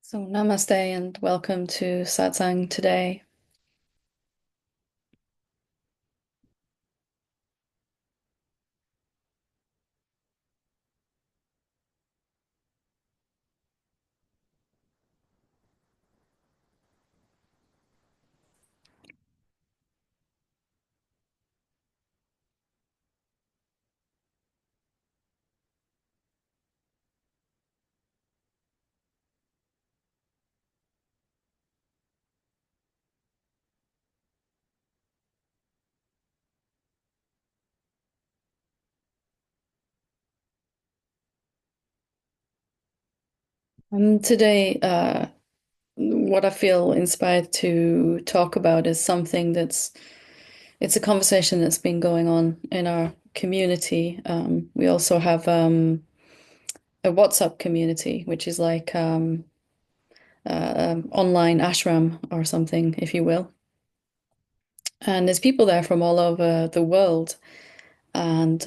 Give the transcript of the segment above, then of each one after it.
So, namaste and welcome to Satsang today. Today, what I feel inspired to talk about is something it's a conversation that's been going on in our community. We also have a WhatsApp community, which is like online ashram or something, if you will. And there's people there from all over the world. And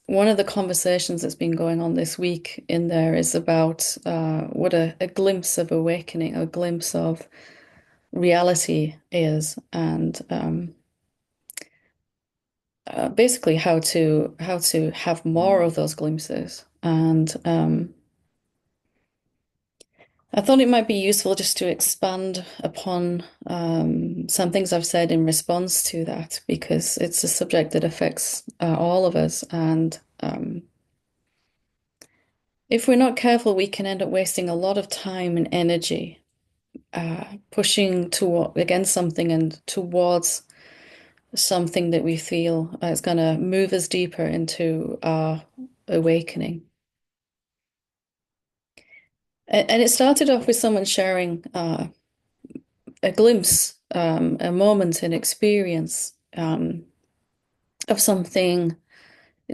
one of the conversations that's been going on this week in there is about what a glimpse of awakening, a glimpse of reality is, and basically how to have more of those glimpses. And I thought it might be useful just to expand upon some things I've said in response to that, because it's a subject that affects all of us, and if we're not careful, we can end up wasting a lot of time and energy pushing toward against something and towards something that we feel is going to move us deeper into our awakening. And it started off with someone sharing a glimpse, a moment, an experience of something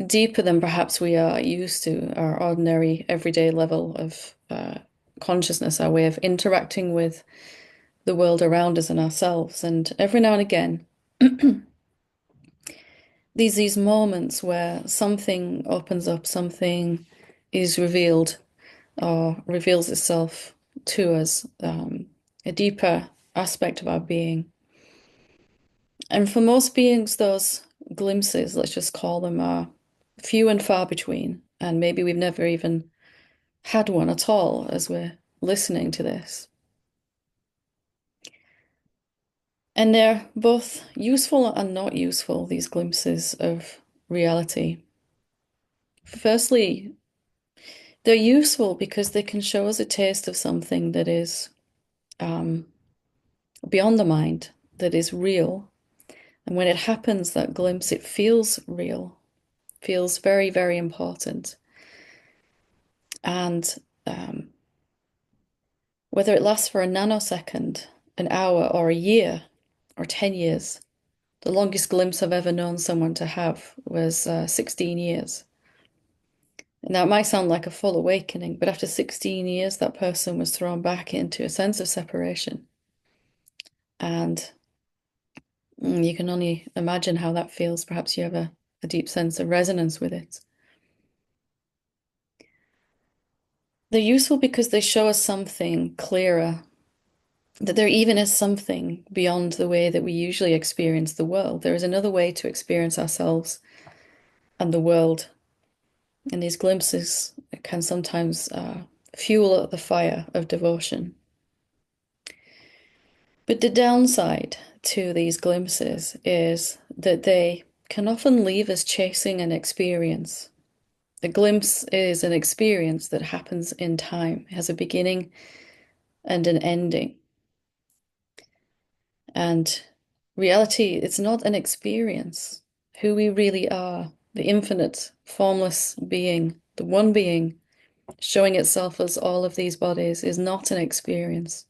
deeper than perhaps we are used to, our ordinary everyday level of consciousness, our way of interacting with the world around us and ourselves. And every now and again, these moments where something opens up, something is revealed or reveals itself to us, a deeper aspect of our being. And for most beings, those glimpses, let's just call them, are few and far between. And maybe we've never even had one at all as we're listening to this. And they're both useful and not useful, these glimpses of reality. Firstly, they're useful because they can show us a taste of something that is um, beyond the mind, that is real. And when it happens, that glimpse, it feels real, feels very, very important. And um, whether it lasts for a nanosecond, an hour, or a year, or 10 years, the longest glimpse I've ever known someone to have was 16 years. Now, it might sound like a full awakening, but after 16 years, that person was thrown back into a sense of separation. And you can only imagine how that feels. Perhaps you have a deep sense of resonance with it. They're useful because they show us something clearer, that there even is something beyond the way that we usually experience the world. There is another way to experience ourselves and the world. And these glimpses can sometimes fuel the fire of devotion. But the downside to these glimpses is that they can often leave us chasing an experience. A glimpse is an experience that happens in time, it has a beginning and an ending. And reality, it's not an experience. Who we really are, the infinite, formless being, the one being showing itself as all of these bodies, is not an experience.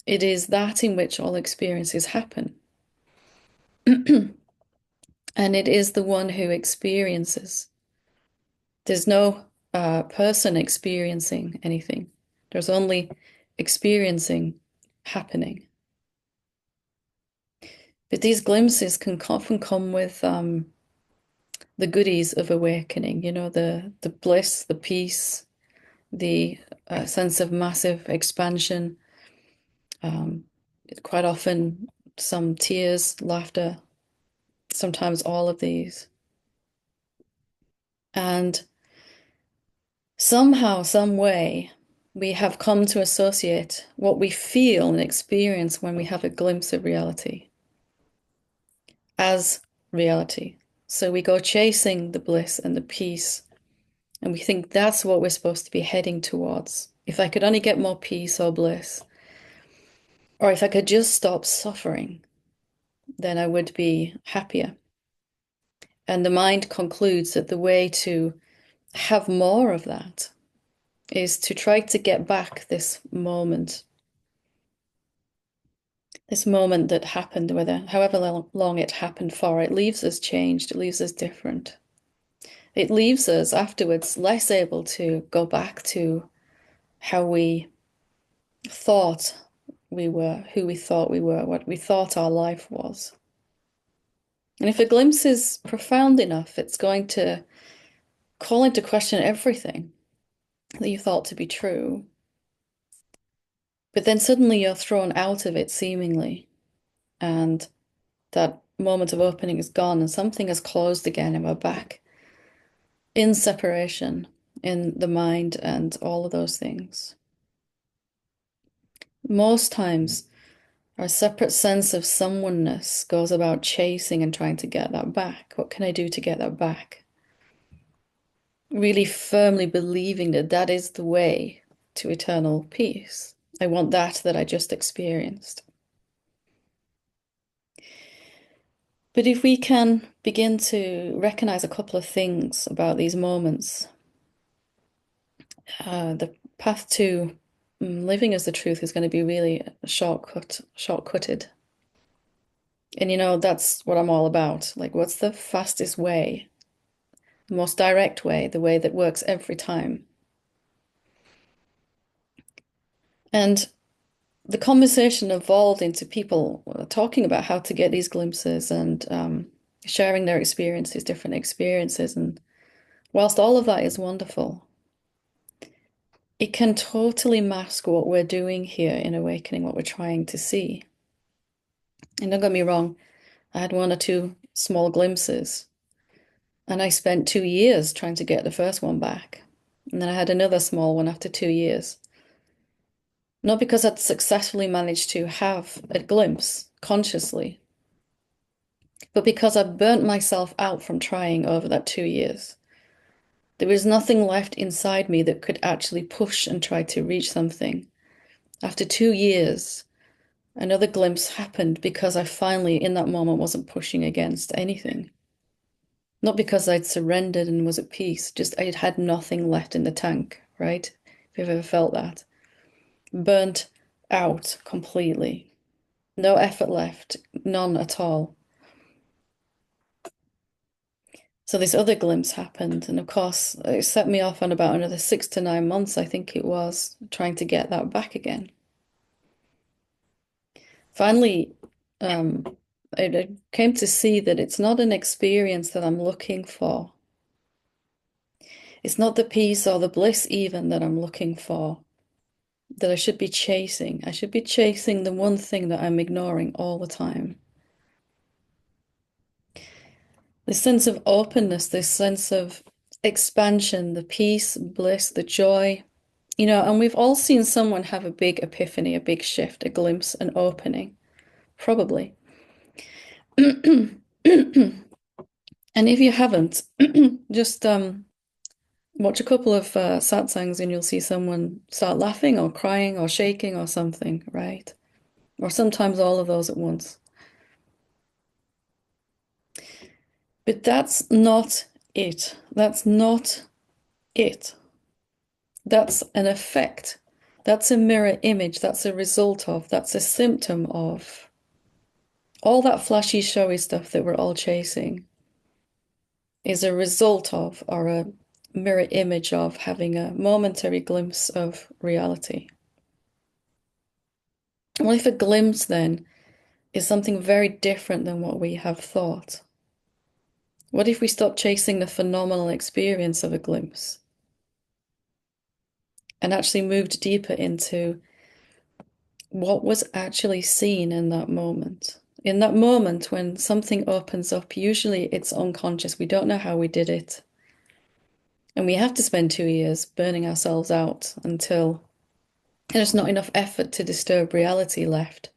It is that in which all experiences happen. And it is the one who experiences. There's no person experiencing anything. There's only experiencing happening. But these glimpses can often come with the goodies of awakening, the bliss, the peace, the sense of massive expansion, um, quite often some tears, laughter, sometimes all of these. And somehow, some way, we have come to associate what we feel and experience when we have a glimpse of reality as reality. So we go chasing the bliss and the peace, and we think that's what we're supposed to be heading towards. If I could only get more peace or bliss, or if I could just stop suffering, then I would be happier. And the mind concludes that the way to have more of that is to try to get back this moment that happened, whether however long it happened for, it leaves us changed, it leaves us different. It leaves us afterwards less able to go back to how we thought we were, who we thought we were, what we thought our life was. And if a glimpse is profound enough, it's going to call into question everything that you thought to be true. But then suddenly you're thrown out of it seemingly, and that moment of opening is gone, and something has closed again, and we're back in separation in the mind and all of those things. Most times, our separate sense of someoneness goes about chasing and trying to get that back. What can I do to get that back? Really firmly believing that that is the way to eternal peace. I want that I just experienced. But if we can begin to recognize a couple of things about these moments, the path to living as the truth is going to be really shortcutted. And that's what I'm all about. Like, what's the fastest way, the most direct way, the way that works every time? And the conversation evolved into people talking about how to get these glimpses and sharing their experiences, different experiences. And whilst all of that is wonderful, it can totally mask what we're doing here in awakening, what we're trying to see. And don't get me wrong, I had one or two small glimpses, and I spent 2 years trying to get the first one back. And then I had another small one after 2 years. Not because I'd successfully managed to have a glimpse consciously, but because I burnt myself out from trying over that 2 years. There was nothing left inside me that could actually push and try to reach something. After 2 years, another glimpse happened because I finally, in that moment, wasn't pushing against anything. Not because I'd surrendered and was at peace, just I had nothing left in the tank, right? If you've ever felt that. Burnt out completely. No effort left, none at all. So this other glimpse happened, and of course, it set me off on about another 6 to 9 months, I think it was, trying to get that back again. Finally, I came to see that it's not an experience that I'm looking for. It's not the peace or the bliss even that I'm looking for, that I should be chasing. I should be chasing the one thing that I'm ignoring all the time. This sense of openness, this sense of expansion, the peace, bliss, the joy, and we've all seen someone have a big epiphany, a big shift, a glimpse, an opening, probably. And if you haven't, just watch a couple of satsangs and you'll see someone start laughing or crying or shaking or something, right? Or sometimes all of those at once. But that's not it. That's not it. That's an effect. That's a mirror image. That's a result of, that's a symptom of all that flashy, showy stuff that we're all chasing is a result of, or a mirror image of, having a momentary glimpse of reality. Well, if a glimpse then is something very different than what we have thought? What if we stop chasing the phenomenal experience of a glimpse? and actually moved deeper into what was actually seen in that moment. In that moment, when something opens up, usually it's unconscious. We don't know how we did it. And we have to spend 2 years burning ourselves out until there's not enough effort to disturb reality left.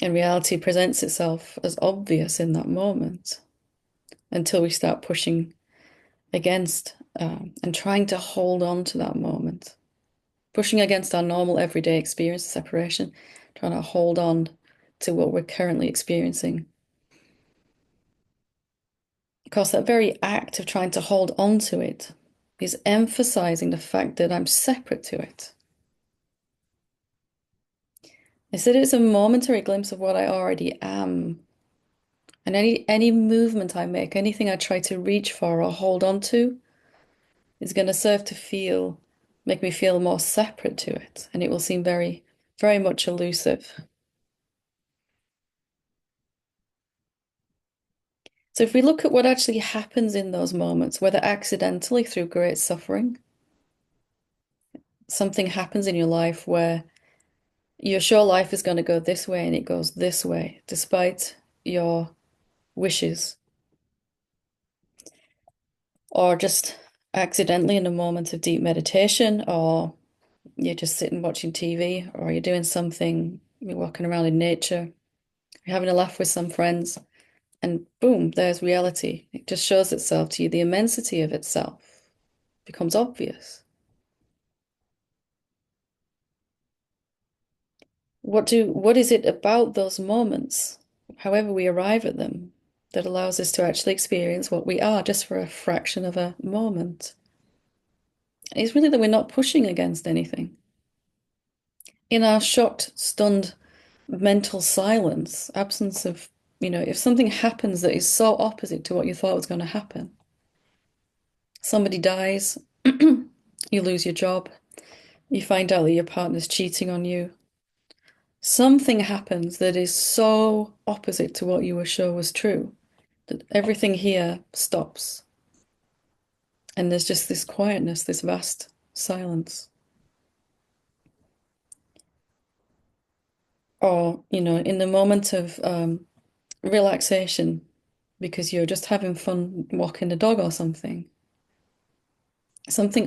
And reality presents itself as obvious in that moment until we start pushing against and trying to hold on to that moment. Pushing against our normal everyday experience of separation, trying to hold on to what we're currently experiencing. Of course, that very act of trying to hold on to it is emphasizing the fact that I'm separate to it. Instead, it's a momentary glimpse of what I already am. And any movement I make, anything I try to reach for or hold on to, is going to serve to make me feel more separate to it. And it will seem very, very much elusive. So if we look at what actually happens in those moments, whether accidentally through great suffering, something happens in your life where you're sure life is going to go this way and it goes this way, despite your wishes, or just accidentally in a moment of deep meditation, or you're just sitting watching TV, or you're doing something, you're walking around in nature, you're having a laugh with some friends, and boom, there's reality. It just shows itself to you. The immensity of itself becomes obvious. What is it about those moments, however we arrive at them, that allows us to actually experience what we are just for a fraction of a moment? It's really that we're not pushing against anything. In our shocked, stunned mental silence, absence of, if something happens that is so opposite to what you thought was going to happen, somebody dies, you lose your job, you find out that your partner's cheating on you, something happens that is so opposite to what you were sure was true that everything here stops. And there's just this quietness, this vast silence. Or, in the moment of relaxation, because you're just having fun walking the dog or something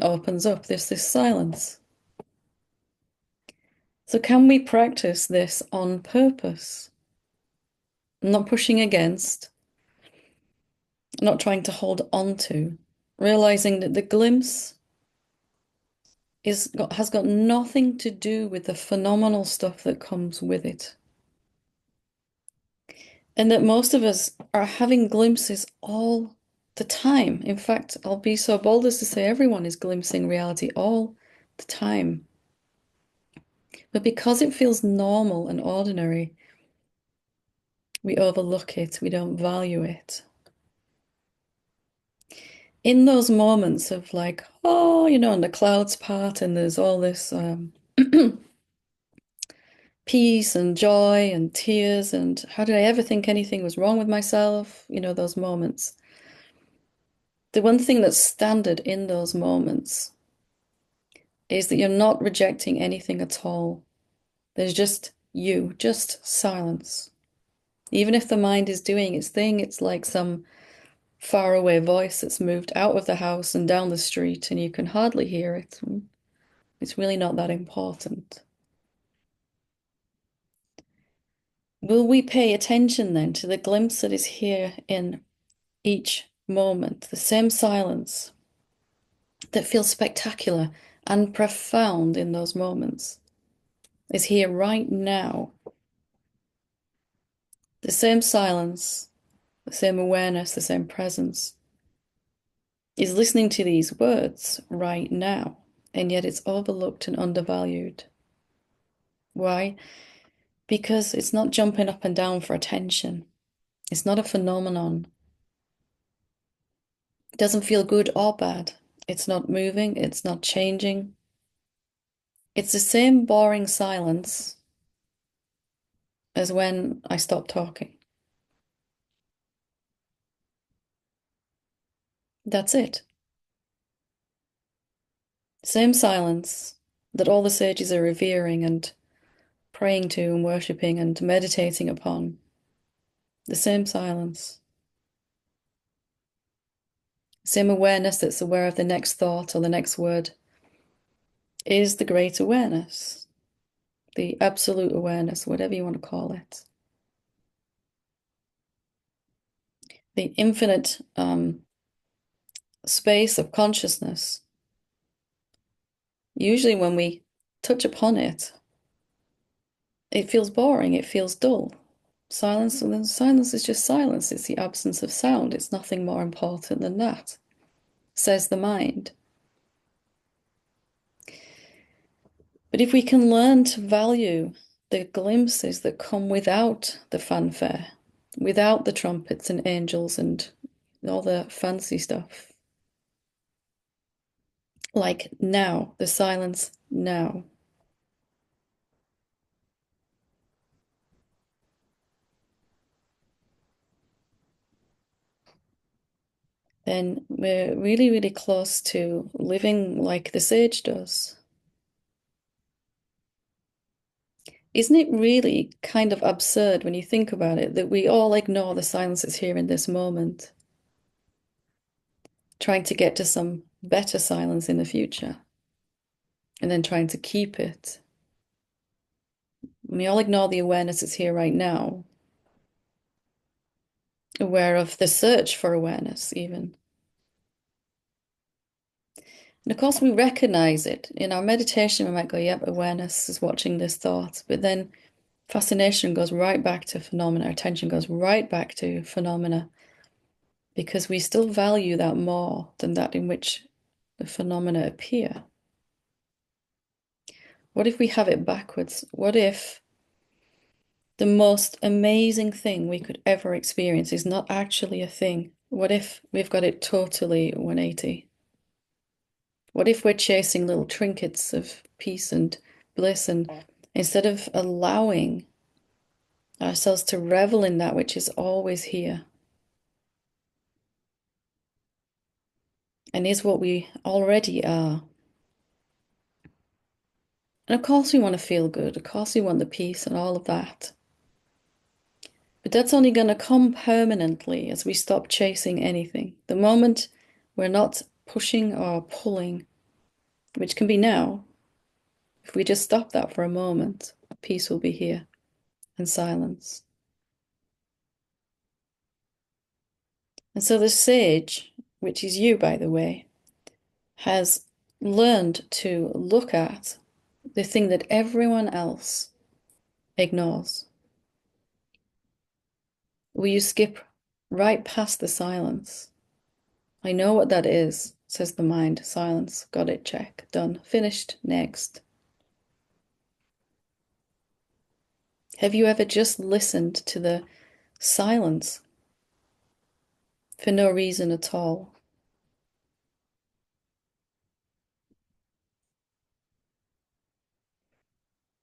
opens up. There's this silence. So, can we practice this on purpose? Not pushing against, not trying to hold on to, realizing that the glimpse has got nothing to do with the phenomenal stuff that comes with it. And that most of us are having glimpses all the time. In fact, I'll be so bold as to say everyone is glimpsing reality all the time. But because it feels normal and ordinary, we overlook it, we don't value it. In those moments of like, oh, and the clouds part and there's all this peace and joy and tears and how did I ever think anything was wrong with myself? Those moments. The one thing that's standard in those moments is that you're not rejecting anything at all. There's just you, just silence. Even if the mind is doing its thing, it's like some faraway voice that's moved out of the house and down the street, and you can hardly hear it. It's really not that important. Will we pay attention then to the glimpse that is here in each moment, the same silence that feels spectacular and profound in those moments is here right now? The same silence, the same awareness, the same presence is listening to these words right now, and yet it's overlooked and undervalued. Why? Because it's not jumping up and down for attention. It's not a phenomenon. It doesn't feel good or bad. It's not moving, it's not changing. It's the same boring silence as when I stop talking. That's it. Same silence that all the sages are revering and praying to and worshipping and meditating upon. The same silence. Same awareness that's aware of the next thought or the next word is the great awareness, the absolute awareness, whatever you want to call it. The infinite space of consciousness. Usually, when we touch upon it, it feels boring, it feels dull. Silence, and then silence is just silence. It's the absence of sound. It's nothing more important than that, says the mind. But if we can learn to value the glimpses that come without the fanfare, without the trumpets and angels and all the fancy stuff, like now, the silence now, then we're really, really close to living like the sage does. Isn't it really kind of absurd when you think about it that we all ignore the silences here in this moment, trying to get to some better silence in the future, and then trying to keep it? We all ignore the awareness that's here right now, aware of the search for awareness, even. And of course, we recognize it. In our meditation, we might go, yep, awareness is watching this thought. But then fascination goes right back to phenomena, attention goes right back to phenomena, because we still value that more than that in which the phenomena appear. What if we have it backwards? What if the most amazing thing we could ever experience is not actually a thing? What if we've got it totally 180? What if we're chasing little trinkets of peace and bliss, and instead of allowing ourselves to revel in that which is always here and is what we already are? And of course, we want to feel good. Of course, we want the peace and all of that. But that's only going to come permanently as we stop chasing anything. The moment we're not pushing or pulling, which can be now, if we just stop that for a moment, peace will be here and silence. And so the sage, which is you, by the way, has learned to look at the thing that everyone else ignores. Will you skip right past the silence? I know what that is, says the mind. Silence. Got it. Check. Done. Finished. Next. Have you ever just listened to the silence for no reason at all?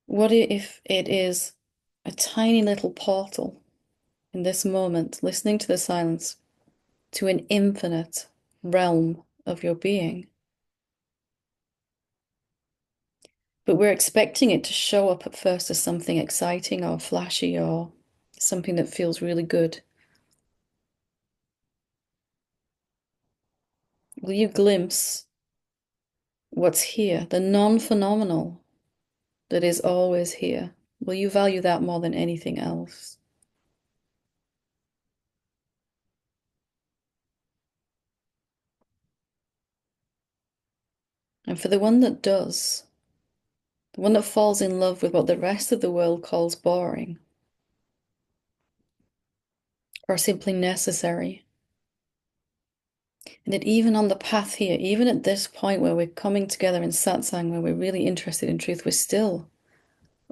What if it is a tiny little portal in this moment, listening to the silence, to an infinite realm of your being? But we're expecting it to show up at first as something exciting or flashy or something that feels really good. Will you glimpse what's here, the non-phenomenal that is always here? Will you value that more than anything else? And for the one that does, the one that falls in love with what the rest of the world calls boring or simply necessary, and that even on the path here, even at this point where we're coming together in satsang, where we're really interested in truth, we're still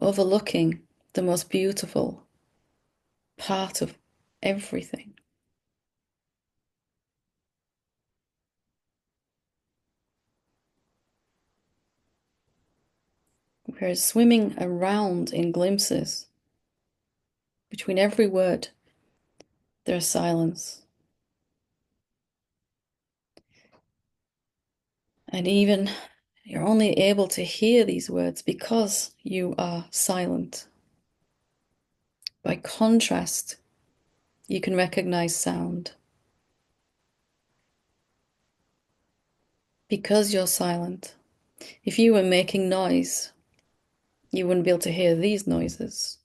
overlooking the most beautiful part of everything. We're swimming around in glimpses. Between every word, there's silence. And even You're only able to hear these words because you are silent. By contrast, you can recognize sound. Because you're silent, if you were making noise, you wouldn't be able to hear these noises.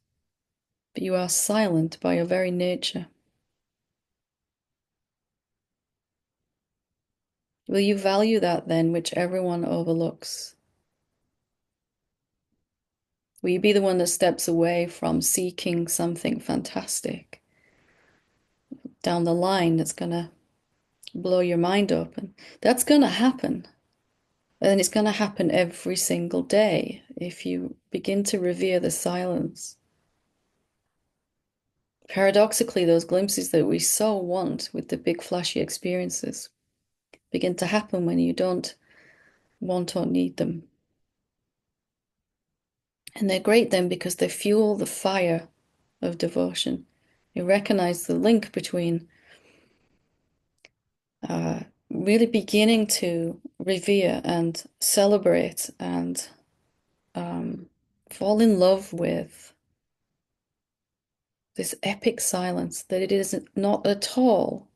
But you are silent by your very nature. Will you value that then, which everyone overlooks? Will you be the one that steps away from seeking something fantastic down the line that's going to blow your mind open? That's going to happen. And it's going to happen every single day if you begin to revere the silence. Paradoxically, those glimpses that we so want with the big flashy experiences begin to happen when you don't want or need them. And they're great then because they fuel the fire of devotion. You recognize the link between really beginning to revere and celebrate and fall in love with this epic silence, that it is not at all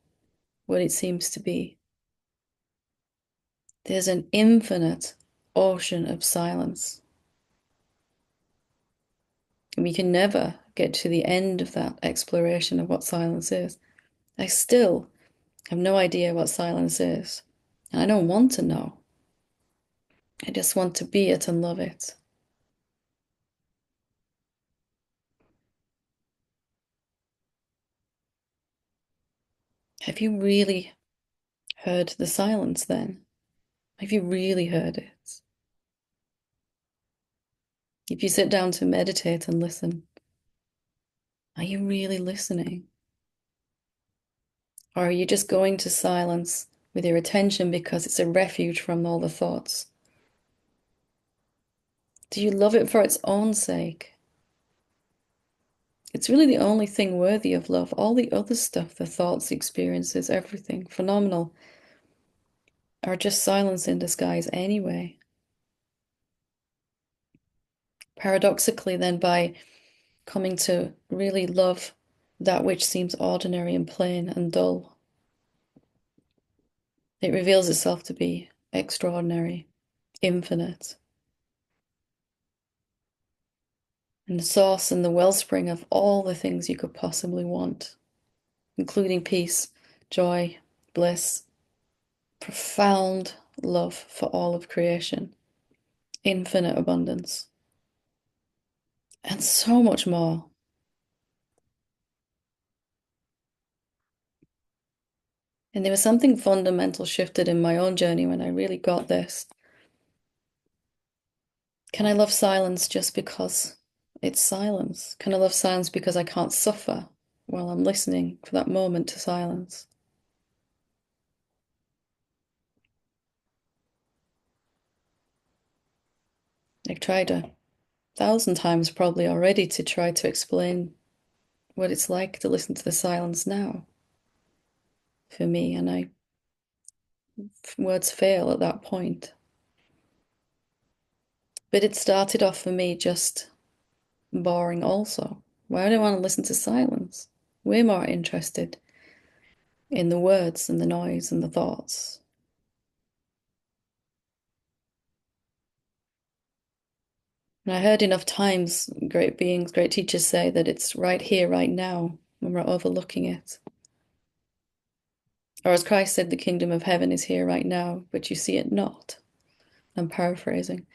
what it seems to be. There's an infinite ocean of silence. And we can never get to the end of that exploration of what silence is. I still have no idea what silence is. And I don't want to know. I just want to be it and love it. Have you really heard the silence then? Have you really heard it? If you sit down to meditate and listen, are you really listening? Or are you just going to silence with your attention because it's a refuge from all the thoughts? Do you love it for its own sake? It's really the only thing worthy of love. All the other stuff, the thoughts, the experiences, everything, phenomenal, are just silence in disguise anyway. Paradoxically, then, by coming to really love that which seems ordinary and plain and dull, it reveals itself to be extraordinary, infinite, and the source and the wellspring of all the things you could possibly want, including peace, joy, bliss, profound love for all of creation, infinite abundance, and so much more. And there was something fundamental shifted in my own journey when I really got this. Can I love silence just because it's silence? Can I love silence because I can't suffer while I'm listening for that moment to silence? I've tried 1,000 times probably already to try to explain what it's like to listen to the silence now for me, and words fail at that point. But it started off for me just boring also. Why do I want to listen to silence? Way more interested in the words and the noise and the thoughts. And I heard enough times great beings, great teachers say that it's right here, right now, when we're overlooking it. Or as Christ said, the kingdom of heaven is here right now, but you see it not. I'm paraphrasing.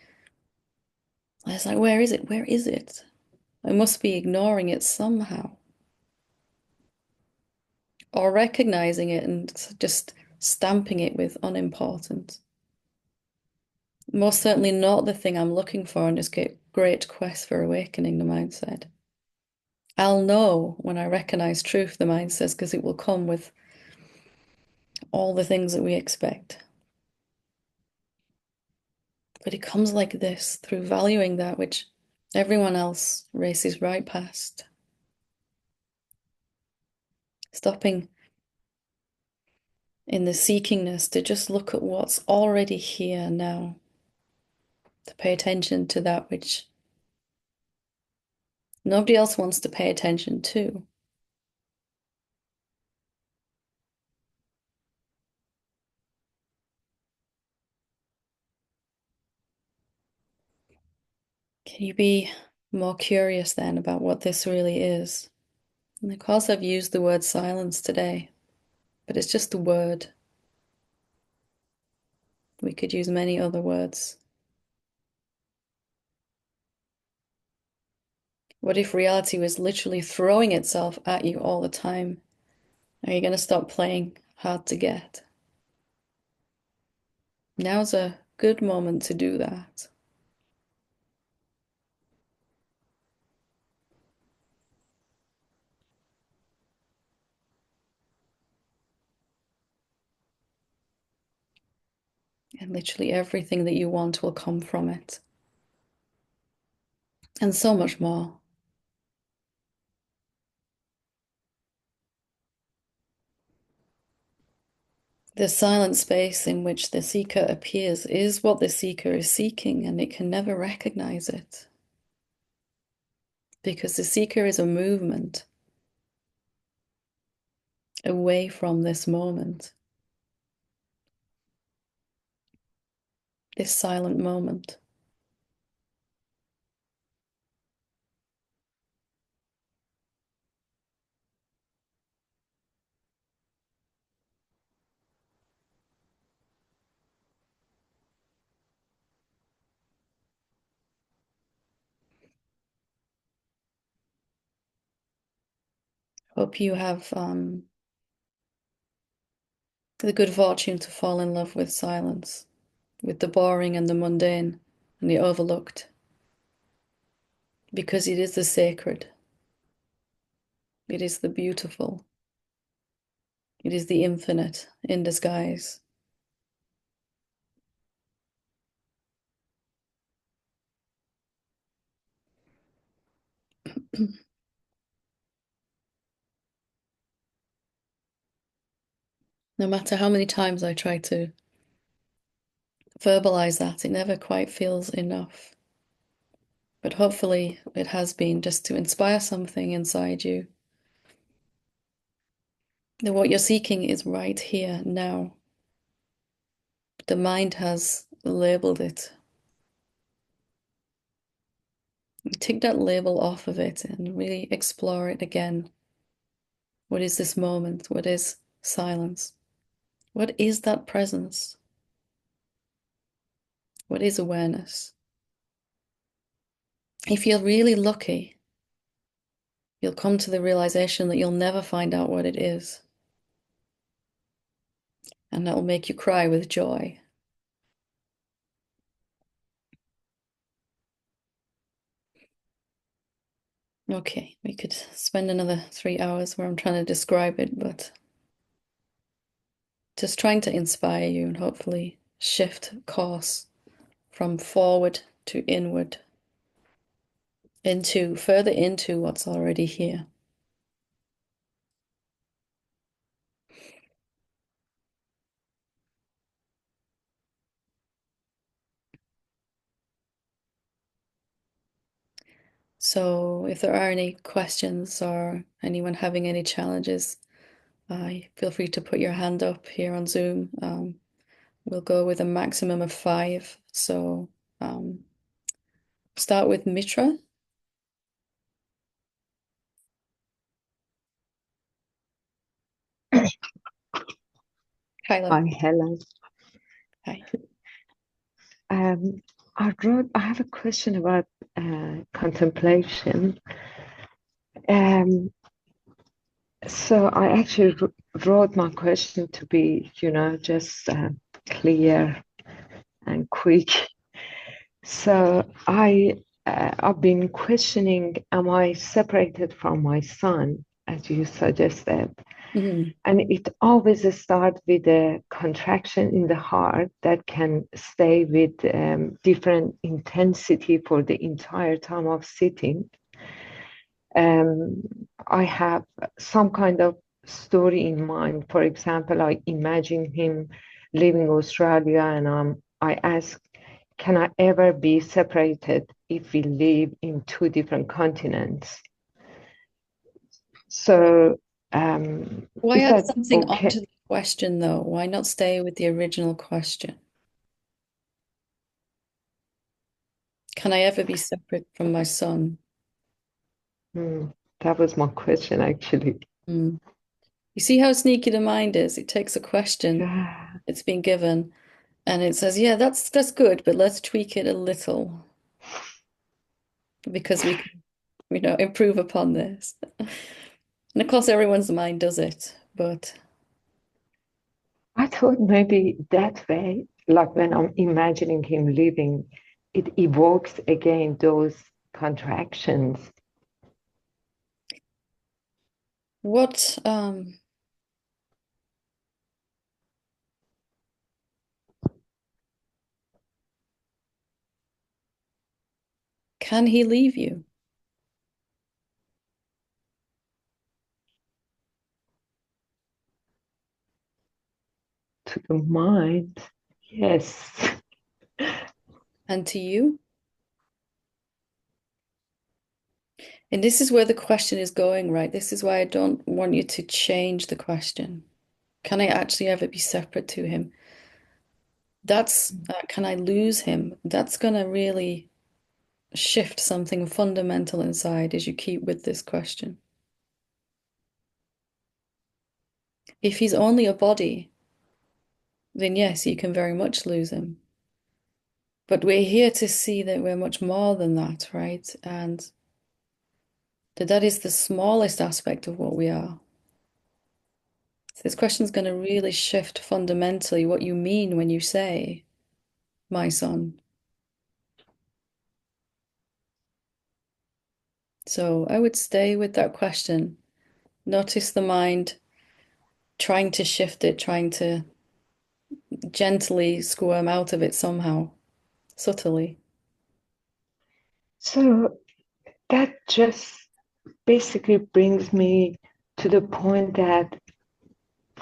I was like, where is it? Where is it? I must be ignoring it somehow. Or recognizing it and just stamping it with unimportant. Most certainly not the thing I'm looking for in this great quest for awakening, the mind said. I'll know when I recognize truth, the mind says, because it will come with all the things that we expect. But it comes like this, through valuing that which everyone else races right past. Stopping in the seekingness to just look at what's already here now. to pay attention to that which nobody else wants to pay attention to. Can you be more curious then about what this really is? And of course, I've used the word silence today, but it's just a word. We could use many other words. What if reality was literally throwing itself at you all the time? Are you going to stop playing hard to get? Now's a good moment to do that. And literally everything that you want will come from it. And so much more. The silent space in which the seeker appears is what the seeker is seeking, and it can never recognize it. Because the seeker is a movement away from this moment, this silent moment. Hope you have the good fortune to fall in love with silence, with the boring and the mundane and the overlooked, because it is the sacred, it is the beautiful, it is the infinite in disguise. No matter how many times I try to verbalize that, it never quite feels enough. But hopefully it has been, just to inspire something inside you. That what you're seeking is right here now. The mind has labeled it. Take that label off of it and really explore it again. What is this moment? What is silence? What is that presence? What is awareness? If you're really lucky, you'll come to the realization that you'll never find out what it is. And that will make you cry with joy. Okay, we could spend another 3 hours where I'm trying to describe it, but just trying to inspire you and hopefully shift course from forward to inward, into further into what's already here. So if there are any questions or anyone having any challenges, feel free to put your hand up here on Zoom. We'll go with a maximum of 5. So start with Mitra. Kyla. Hi, Helen. Hi. I have a question about contemplation. So I actually wrote my question to be, just clear and quick. So I've been questioning, am I separated from my son, as you suggested? Mhm. And it always starts with a contraction in the heart that can stay with different intensity for the entire time of sitting. I have some kind of story in mind. For example, I imagine him leaving Australia, and I ask, can I ever be separated if we live in two different continents? So, Why is add that something okay? onto the question, though? Why not stay with the original question? Can I ever be separate from my son? Hmm, that was my question, actually. Hmm. You see how sneaky the mind is? It takes a question Yeah, it's been given and it says, yeah, that's good, but let's tweak it a little because we can, improve upon this. And of course, everyone's mind does it, but I thought maybe that way, like when I'm imagining him living, it evokes again those contractions. what can he leave you? To the mind. Yes. And to you? And this is where the question is going, right? This is why I don't want you to change the question. Can I actually ever be separate to him? Can I lose him? That's going to really shift something fundamental inside as you keep with this question. If he's only a body, then yes, you can very much lose him. But we're here to see that we're much more than that, right? And that is the smallest aspect of what we are. So this question is going to really shift fundamentally what you mean when you say, my son. So I would stay with that question. Notice the mind trying to shift it, trying to gently squirm out of it somehow, subtly. So that just basically brings me to the point that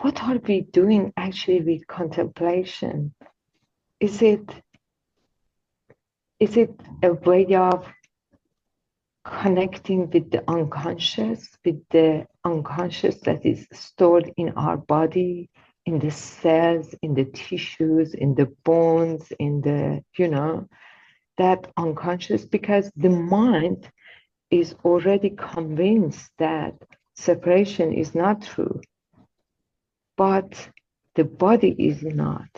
what are we doing actually with contemplation? Is it is it a way of connecting with the unconscious that is stored in our body, in the cells, in the tissues, in the bones, in the, that unconscious? Because the mind is already convinced that separation is not true, but the body is not,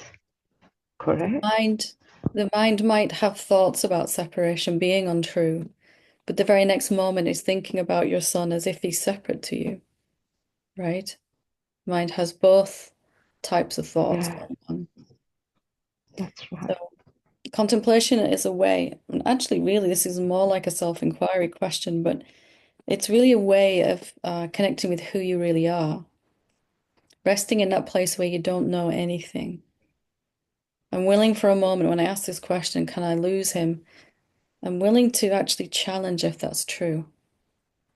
correct? Mind, the mind might have thoughts about separation being untrue, but the very next moment is thinking about your son as if he's separate to you, right? Mind has both types of thoughts Yeah, going on. that's So right. contemplation is a way, and actually, really, this is more like a self-inquiry question, but it's really a way of connecting with who you really are, resting in that place where you don't know anything. I'm willing for a moment when I ask this question, can I lose him? I'm willing to actually challenge if that's true.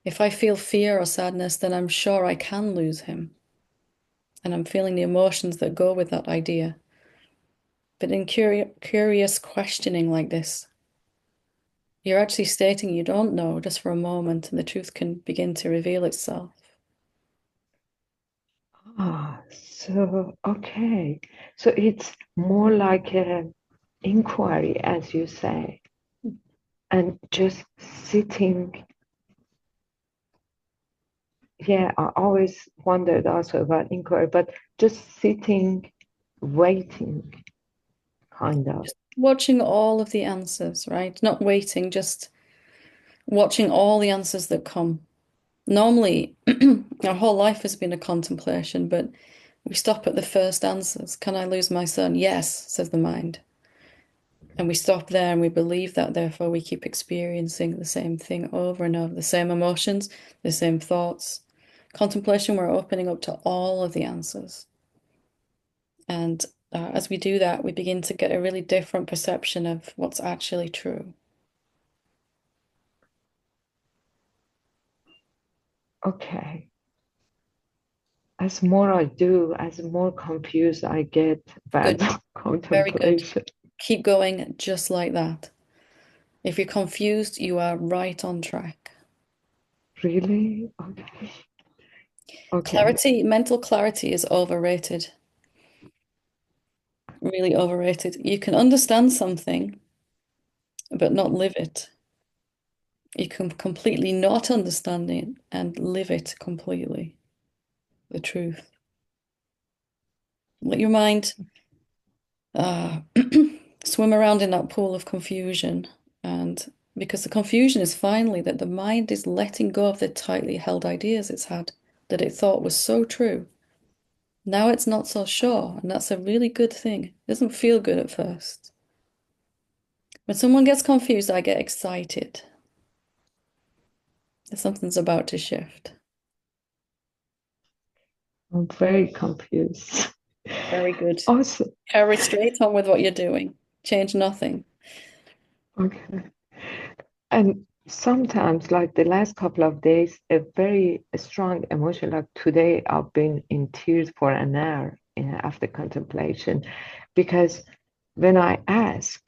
If I feel fear or sadness, then I'm sure I can lose him. And I'm feeling the emotions that go with that idea. But in curious questioning like this, you're actually stating you don't know just for a moment, and the truth can begin to reveal itself. So okay. So it's more like an inquiry, as you say, and just sitting. Yeah, I always wondered also about inquiry, but just sitting, waiting, kind of. Just watching all of the answers, right? Not waiting, just watching all the answers that come. Normally, our whole life has been a contemplation, but we stop at the first answers. Can I lose my son? Yes, says the mind. And we stop there and we believe that, therefore, we keep experiencing the same thing over and over, the same emotions, the same thoughts. Contemplation, we're opening up to all of the answers. And as we do that, we begin to get a really different perception of what's actually true. Okay. As more I do, as more confused I get about Good, very good. contemplation. Keep going just like that. If you're confused, you are right on track. Really? Okay. Okay. Clarity, mental clarity is overrated, really overrated. You can understand something, but not live it. You can completely not understand it and live it completely, the truth. Let your mind uh, swim around in that pool of confusion. And because the confusion is finally that the mind is letting go of the tightly held ideas it's had that it thought was so true. Now it's not so sure, and that's a really good thing. It doesn't feel good at first. When someone gets confused, I get excited. Something's about to shift. I'm very confused. Very good. Also, Carry straight on with what you're doing. Change nothing. okay. And sometimes, like the last couple of days, a very strong emotion, like today, I've been in tears for an hour after contemplation because when I ask,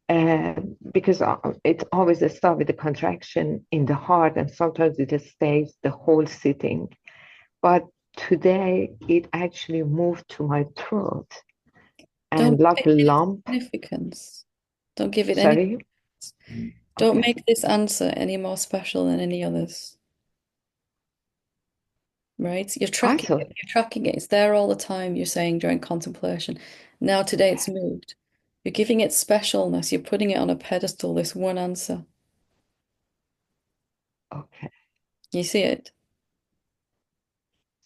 uh, because it always starts with a contraction in the heart, and sometimes it just stays the whole sitting. But today, it actually moved to my throat Don't and give like it a any lump. significance. Don't give it any. Sorry. Don't Okay. make this answer any more special than any others, right? You're I tracking it. thought, You're tracking it. It's there all the time, you're saying during contemplation. Now, today it's moved. You're giving it specialness. You're putting it on a pedestal, this one answer. okay. You see it?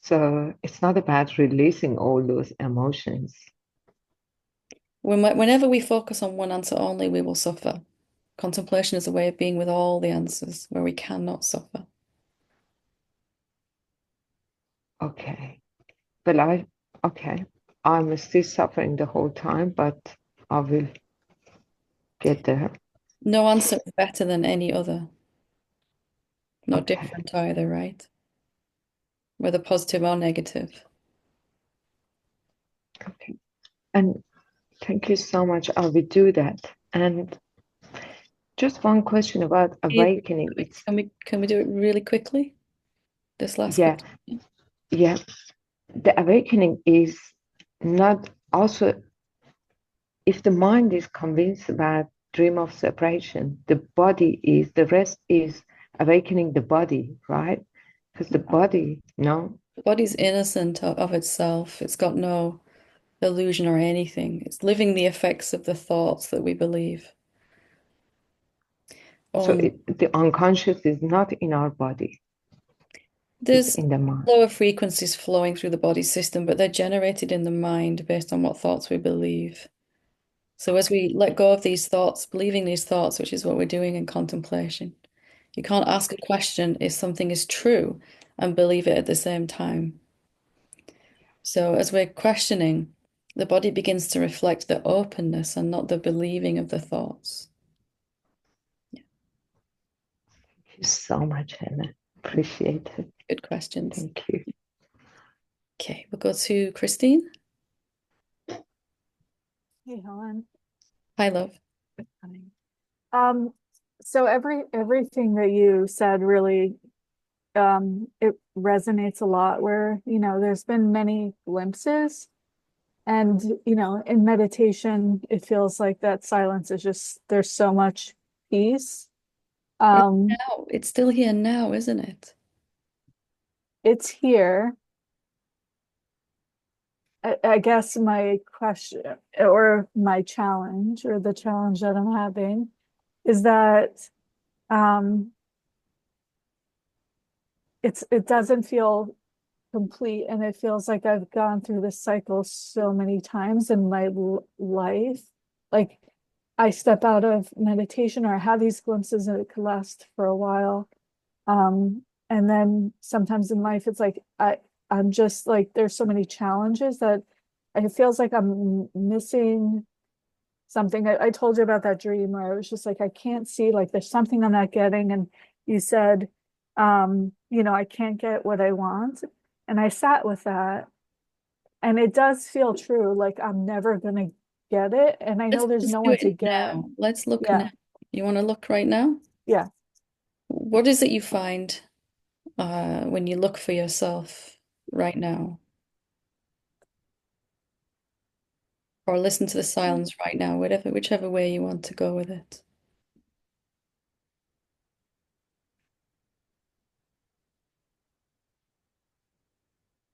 So it's not about releasing all those emotions. Whenever we focus on one answer only, we will suffer. Contemplation is a way of being with all the answers where we cannot suffer. Okay. But okay, I'm still suffering the whole time, but I will get there. No answer is better than any other. No Okay. different either, right? Whether positive or negative. Okay. And thank you so much. I will do that. And just one question about awakening. It's, Can we do it really quickly? This last yeah, question. yeah. The awakening is not also, if the mind is convinced about dream of separation, the rest is awakening the body, right? Because the No. body, no. The body's innocent of itself. It's got no illusion or anything. It's living the effects of the thoughts that we believe. So Um, the unconscious is not in our body, it's there's in the mind. lower frequencies flowing through the body system, but they're generated in the mind based on what thoughts we believe. So as we let go of these thoughts, believing these thoughts, which is what we're doing in contemplation, you can't ask a question if something is true and believe it at the same time. So as we're questioning, the body begins to reflect the openness and not the believing of the thoughts. Thank you so much, Helen. Appreciate it. Good questions. Thank you. Okay, we'll go to Christine. Hey, Helen. Hi, love. Hi. Um, so everything that you said really it resonates a lot where, there's been many glimpses and, in meditation, it feels like that silence is just there's so much peace. Right Um, now, it's still here now, isn't it? it's here. I guess my question or my challenge or the challenge that I'm having is that um it doesn't feel complete and it feels like I've gone through this cycle so many times in my life. Like I step out of meditation or I have these glimpses and it could last for a while. And then sometimes in life it's like I'm just like there's so many challenges that it feels like I'm missing something. I told you about that dream where I was just like, I can't see, like there's something I'm not getting. And you said, I can't get what I want. And I sat with that. And it does feel true, like I'm never gonna get it, and I know there's Let's no do one it to get. now. Let's look Yeah, now. You want to look right now? yeah. What is it you find when you look for yourself right now? Or listen to the silence right now, whichever way you want to go with it.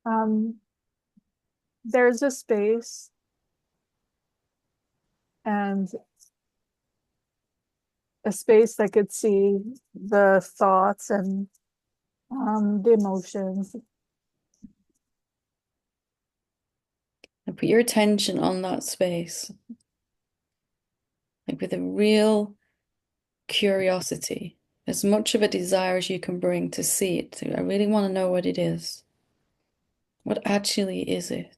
Um, there's a space and a space that could see the thoughts and the emotions. And put your attention on that space, like with a real curiosity, as much of a desire as you can bring to see it. I really want to know what it is. What actually is it?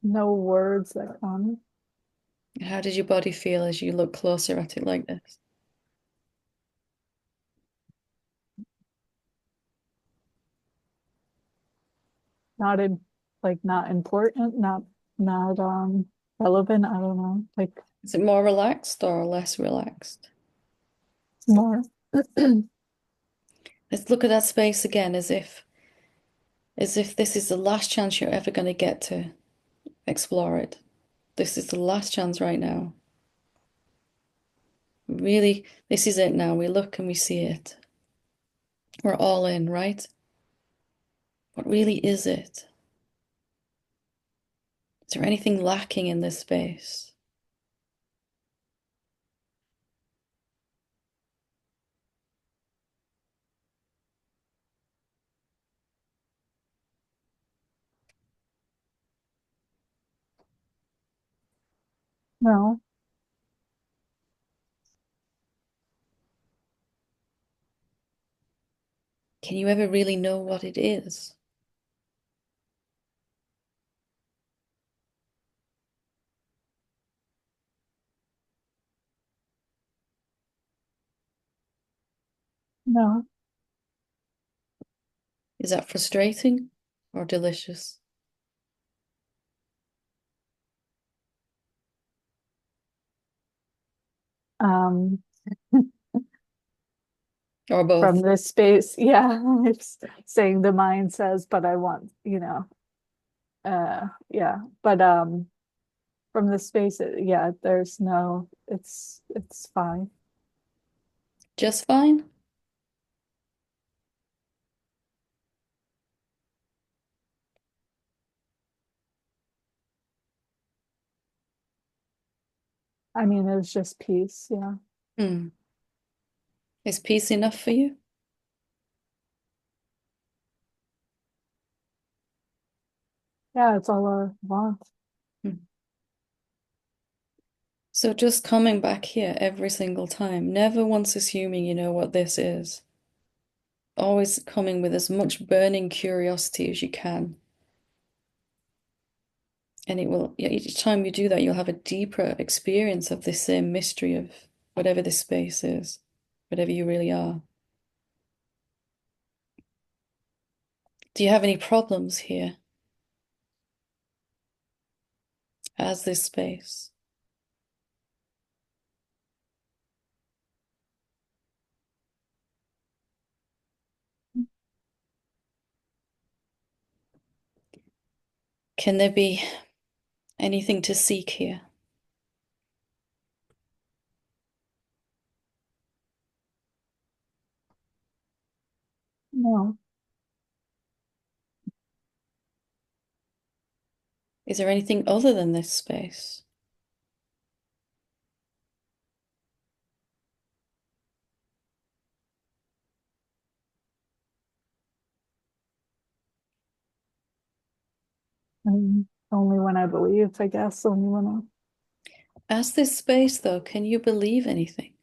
No words that come. How does your body feel as you look closer at it like this? Not in not important, not relevant. I don't know. Like Is it more relaxed or less relaxed? more. Let's look at that space again as if this is the last chance you're ever going to get to explore it. This is the last chance right now. Really, this is it now. We look and we see it. We're all in, right? What really is it? Is there anything lacking in this space? No, Can you ever really know what it is? no. Is that frustrating or delicious? Um, Or from both? this space, yeah. It's saying the mind says, but I want, yeah. But from the space, yeah, there's no, it's fine. Just fine? I mean, it was just peace, yeah. Hmm. Is peace enough for you? Yeah, it's all I want. Hmm. So just coming back here every single time, never once assuming you know what this is. Always coming with as much burning curiosity as you can. And it will, yeah, each time you do that, you'll have a deeper experience of this same mystery of whatever this space is, whatever you really are. Do you have any problems here as this space? Can there be anything to seek here? No, Is there anything other than this space? only when I believe, I guess, only when I, As this space, though, can you believe anything?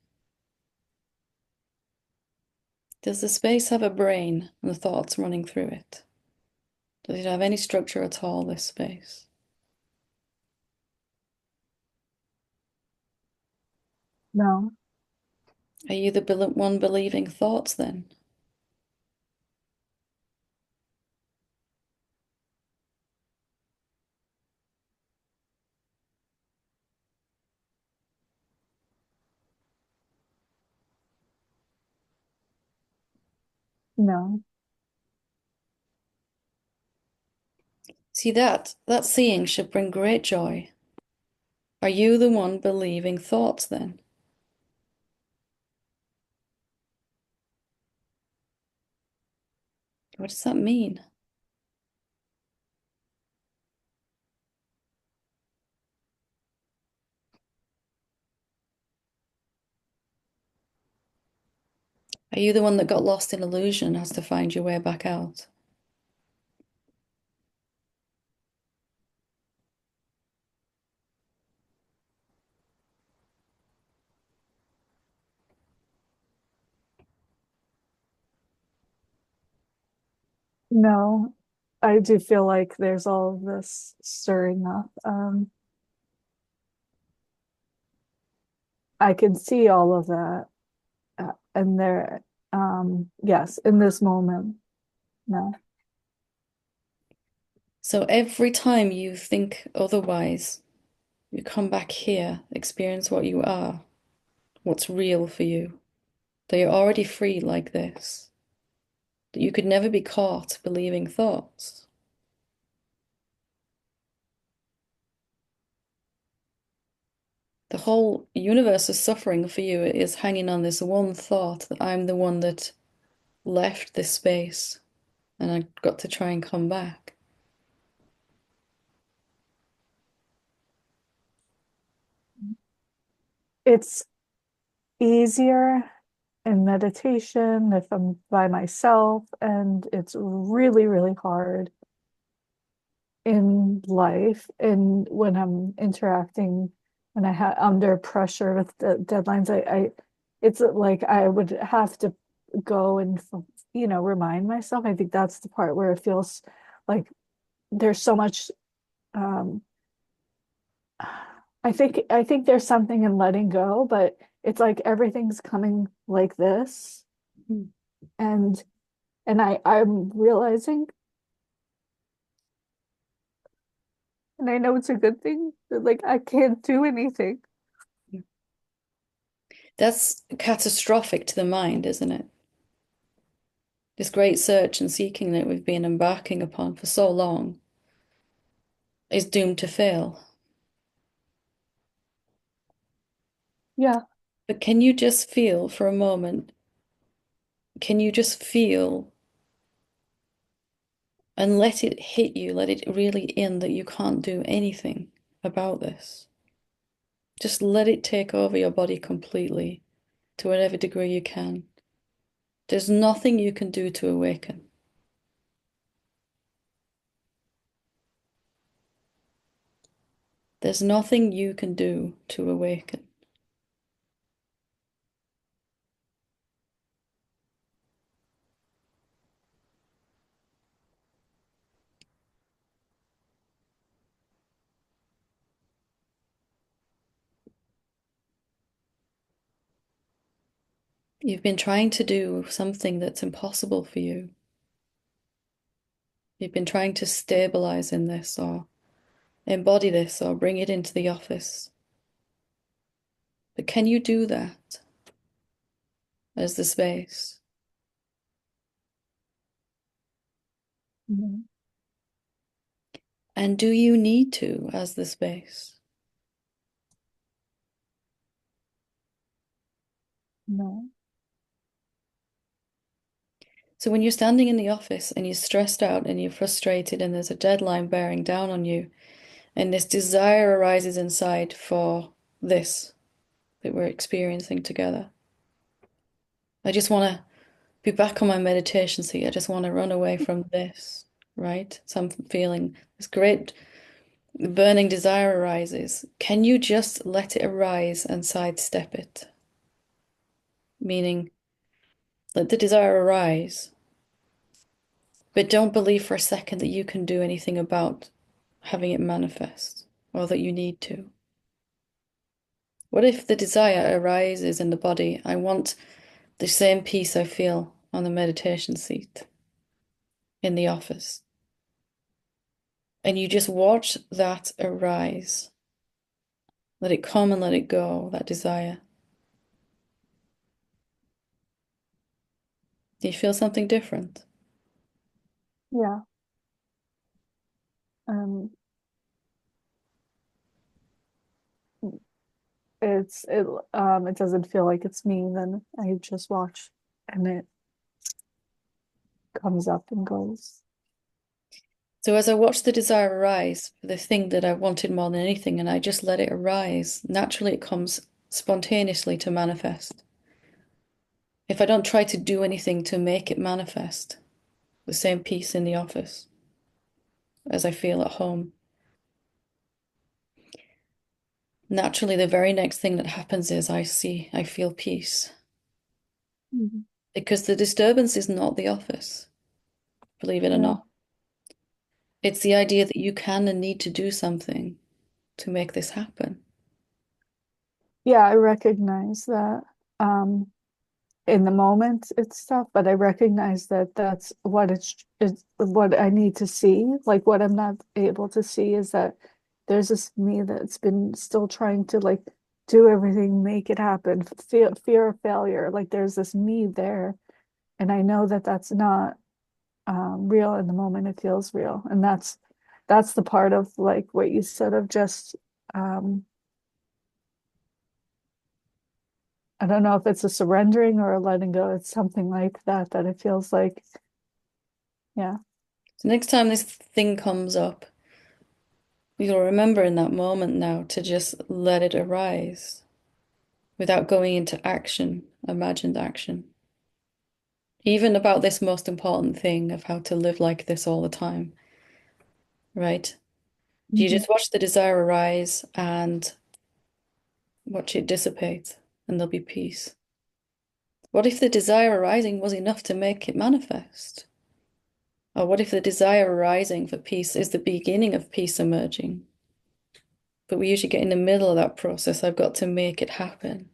Does the space have a brain and the thoughts running through it? Does it have any structure at all, this space? No, Are you the one believing thoughts then? no, See that seeing should bring great joy. Are you the one believing thoughts then? What does that mean? Are you the one that got lost in illusion and has to find your way back out? no. I do feel like there's all of this stirring up. I can see all of that, and there, yes, in this moment, no, So every time you think otherwise, you come back here, experience what you are, what's real for you, that you're already free like this, that you could never be caught believing thoughts. The whole universe of suffering for you is hanging on this one thought that I'm the one that left this space and I got to try and come back. it's easier in meditation if I'm by myself, and it's really, really hard in life. And when I'm interacting, when I have under pressure with the deadlines, it's like I would have to go and, remind myself. I think that's the part where it feels like there's so much. Um, I think there's something in letting go, but it's like everything's coming like this, Mm. and I'm realizing, and I know it's a good thing, that like I can't do anything. That's catastrophic to the mind, isn't it? This great search and seeking that we've been embarking upon for so long is doomed to fail. Yeah, But can you just feel for a moment? Can you just feel and let it hit you, let it really in that you can't do anything about this? Just let it take over your body completely to whatever degree you can. There's nothing you can do to awaken. There's nothing you can do to awaken. You've been trying to do something that's impossible for you. You've been trying to stabilize in this or embody this or bring it into the office. But can you do that as the space? no, And do you need to as the space? no, So when you're standing in the office and you're stressed out and you're frustrated and there's a deadline bearing down on you and this desire arises inside for this that we're experiencing together. I just want to be back on my meditation seat. I just want to run away from this, right? So I'm feeling this great burning desire arises. Can you just let it arise and sidestep it? Meaning, Let the desire arise, but don't believe for a second that you can do anything about having it manifest or that you need to. What if the desire arises in the body? I want the same peace I feel on the meditation seat in the office. And you just watch that arise. Let it come and let it go, that desire. Do you feel something different? Yeah. Um, it doesn't feel like it's me, then I just watch and it comes up and goes. So as I watch the desire arise for the thing that I wanted more than anything, and I just let it arise, naturally it comes spontaneously to manifest. If I don't try to do anything to make it manifest, the same peace in the office as I feel at home, naturally the very next thing that happens is I feel peace. Mhm. Because the disturbance is not the office, believe it or Yeah. not. It's the idea that you can and need to do something to make this happen. Yeah, I recognize that. In the moment it's tough, but I recognize that that's what it's what I need to see. Like what I'm not able to see is that there's this me that's been still trying to like do everything, make it happen, fear of failure. Like there's this me there, and I know that that's not real in the moment. It feels real, and that's the part of like what you said of just um I don't know if it's a surrendering or a letting go. It's something like that, that it feels like, yeah. So next time this thing comes up, you'll remember in that moment now to just let it arise without going into action, imagined action. Even about this most important thing of how to live like this all the time, right? You Mhm. just watch the desire arise and watch it dissipate, and there'll be peace. What if the desire arising was enough to make it manifest? Or what if the desire arising for peace is the beginning of peace emerging? But we usually get in the middle of that process. I've got to make it happen.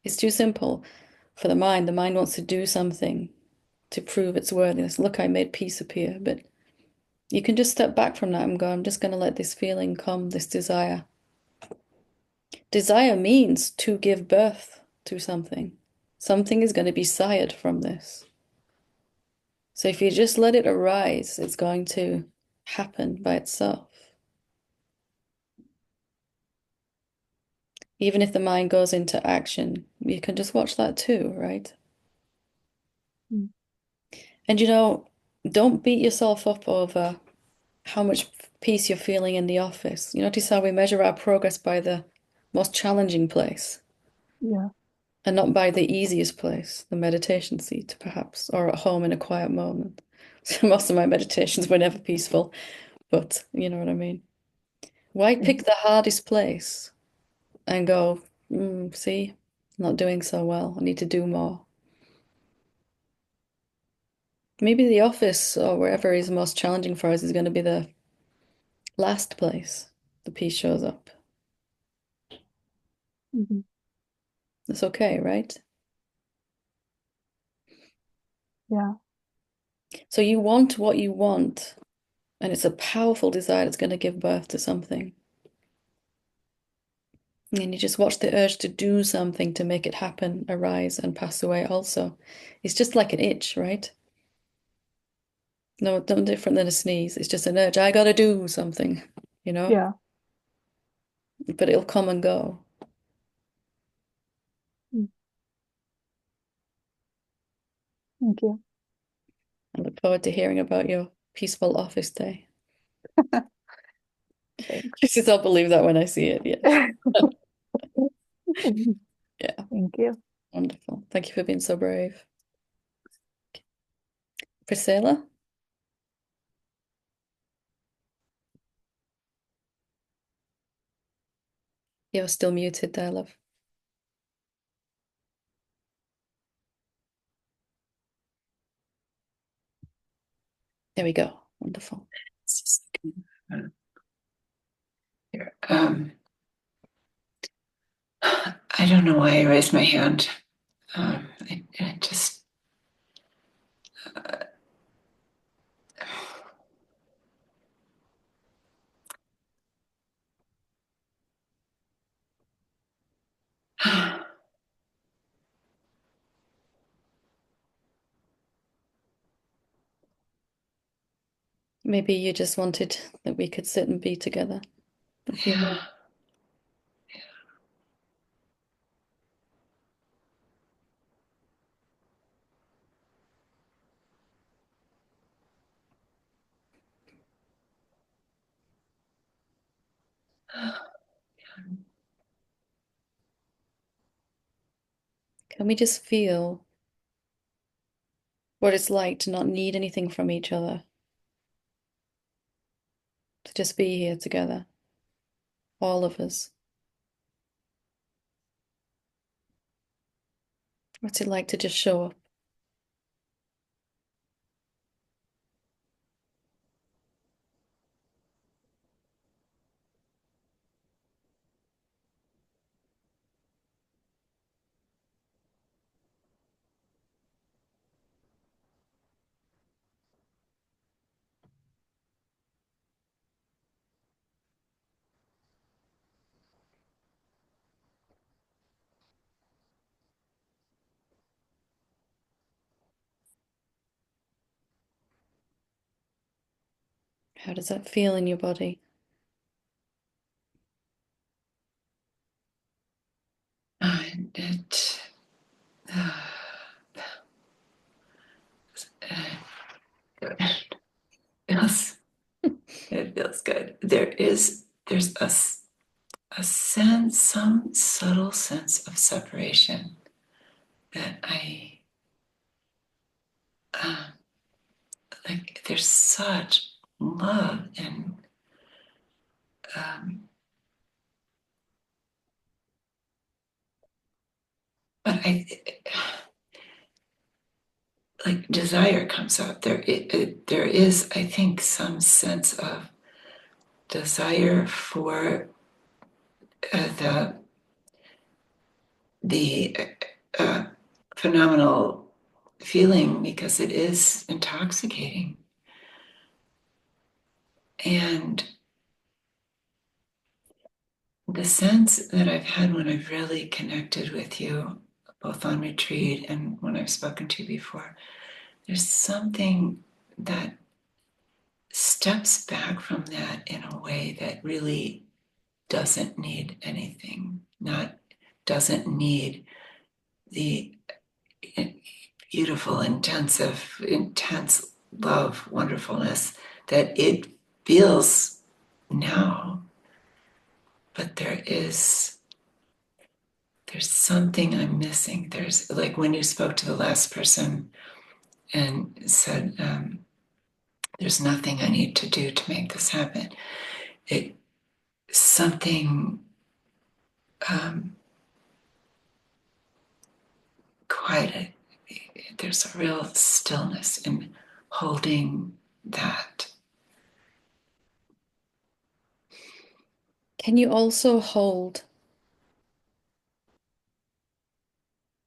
It's too simple for the mind. The mind wants to do something to prove its worthiness. Look, I made peace appear. But you can just step back from that and go, I'm just going to let this feeling come, this desire. Desire means to give birth to something. Something is going to be sired from this. So if you just let it arise, it's going to happen by itself. Even if the mind goes into action, you can just watch that too, right? Mm. And don't beat yourself up over how much peace you're feeling in the office. You notice how we measure our progress by the most challenging place Yeah. and not by the easiest place, the meditation seat, perhaps, or at home in a quiet moment. So most of my meditations were never peaceful, but you know what I mean. Why Mm. pick the hardest place and go, see, I'm not doing so well. I need to do more. Maybe the office or wherever is most challenging for us is going to be the last place the peace shows up. Mhm. That's okay, right? Yeah. So you want what you want, and it's a powerful desire that's going to give birth to something. And you just watch the urge to do something to make it happen, arise, and pass away also. It's just like an itch, right? No different than a sneeze. It's just an urge. I gotta do something, you know? Yeah. But it'll come and go. Mm. Thank you. I look forward to hearing about your peaceful office day. Thanks. Just I'll believe that when I see it, yes. Yeah, Thank you. wonderful. Thank you for being so brave. Priscilla, you're still muted there, love. There we go. Wonderful. It's just here. I don't know why I raised my hand. I just Maybe you just wanted that we could sit and be together a few yeah. minutes. Can we just feel what it's like to not need anything from each other? To just be here together, all of us. What's it like to just show up? How does that feel in your body? It feels, it feels good. There's a sense, some subtle sense of separation that I like. There's such love and but I like desire comes up. There is, I think, some sense of desire for the uh, phenomenal feeling because it is intoxicating. And the sense that I've had when I've really connected with you, both on retreat and when I've spoken to you before, there's something that steps back from that in a way that really doesn't need anything, not doesn't need the beautiful, intense love, wonderfulness that it feels now. But there's something I'm missing. There's like when you spoke to the last person and said, there's nothing I need to do to make this happen. It something quieted. There's a real stillness in holding that. Can you also hold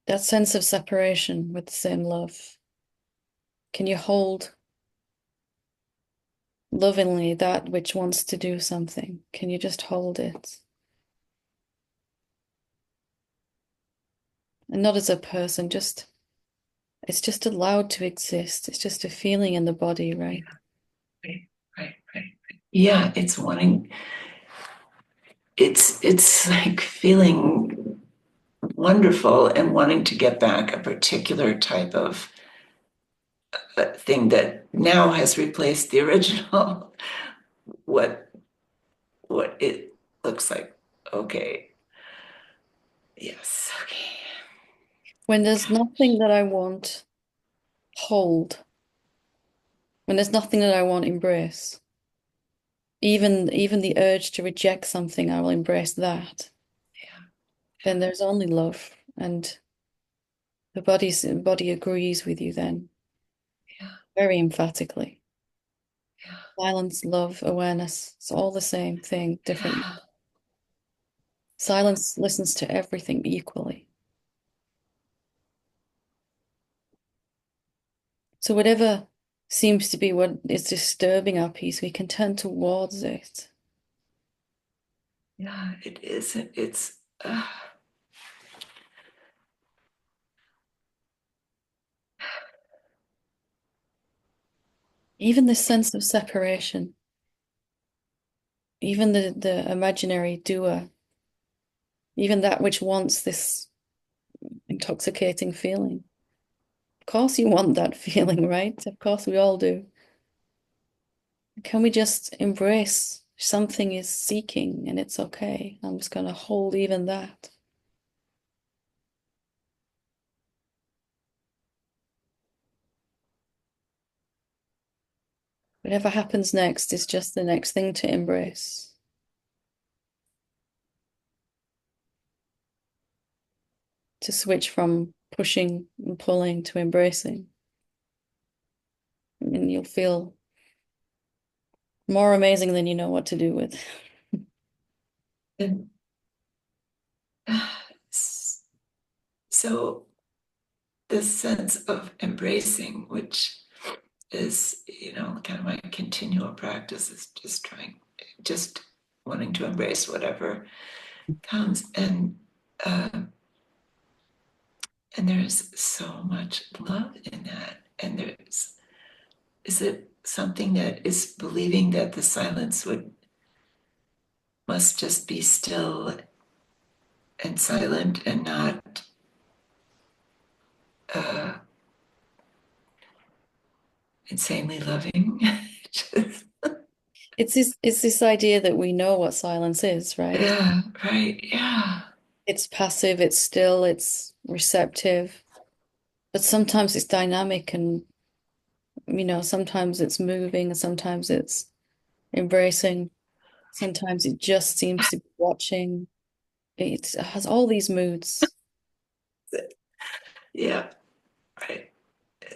that sense of separation with the same love? Can you hold lovingly that which wants to do something? Can you just hold it? And not as a person, just it's just allowed to exist. It's just a feeling in the body, right? Right. Yeah, it's wanting. It's like feeling wonderful and wanting to get back a particular type of thing that now has replaced the original. what what it looks like. Okay. Yes. Okay. When there's nothing that I want, hold. When there's nothing that I want, embrace. Even the urge to reject something, I will embrace that. Yeah. Then there's only love, and the body agrees with you then, Yeah. very emphatically. Silence, love, awareness. It's all the same thing, different. Yeah. Silence listens to everything equally. So whatever seems to be what is disturbing our peace, we can turn towards it. Yeah, it isn't. It's Even this sense of separation, even the imaginary doer, even that which wants this intoxicating feeling. Of course you want that feeling, right? Of course we all do. Can we just embrace something is seeking and it's okay? I'm just going to hold even that. Whatever happens next is just the next thing to embrace. To switch from pushing and pulling to embracing. And you'll feel more amazing than you know what to do with. and so this sense of embracing, which is, kind of my continual practice, is just wanting to embrace whatever comes. And there's so much love in that. And is it something that is believing that the silence must just be still and silent and not uh, insanely loving? Just, It's this idea that we know what silence is, right? yeah, right, yeah. It's passive, it's still, it's receptive, but sometimes it's dynamic and sometimes it's moving, and sometimes it's embracing, sometimes it just seems to be watching. It has all these moods. Yeah, right.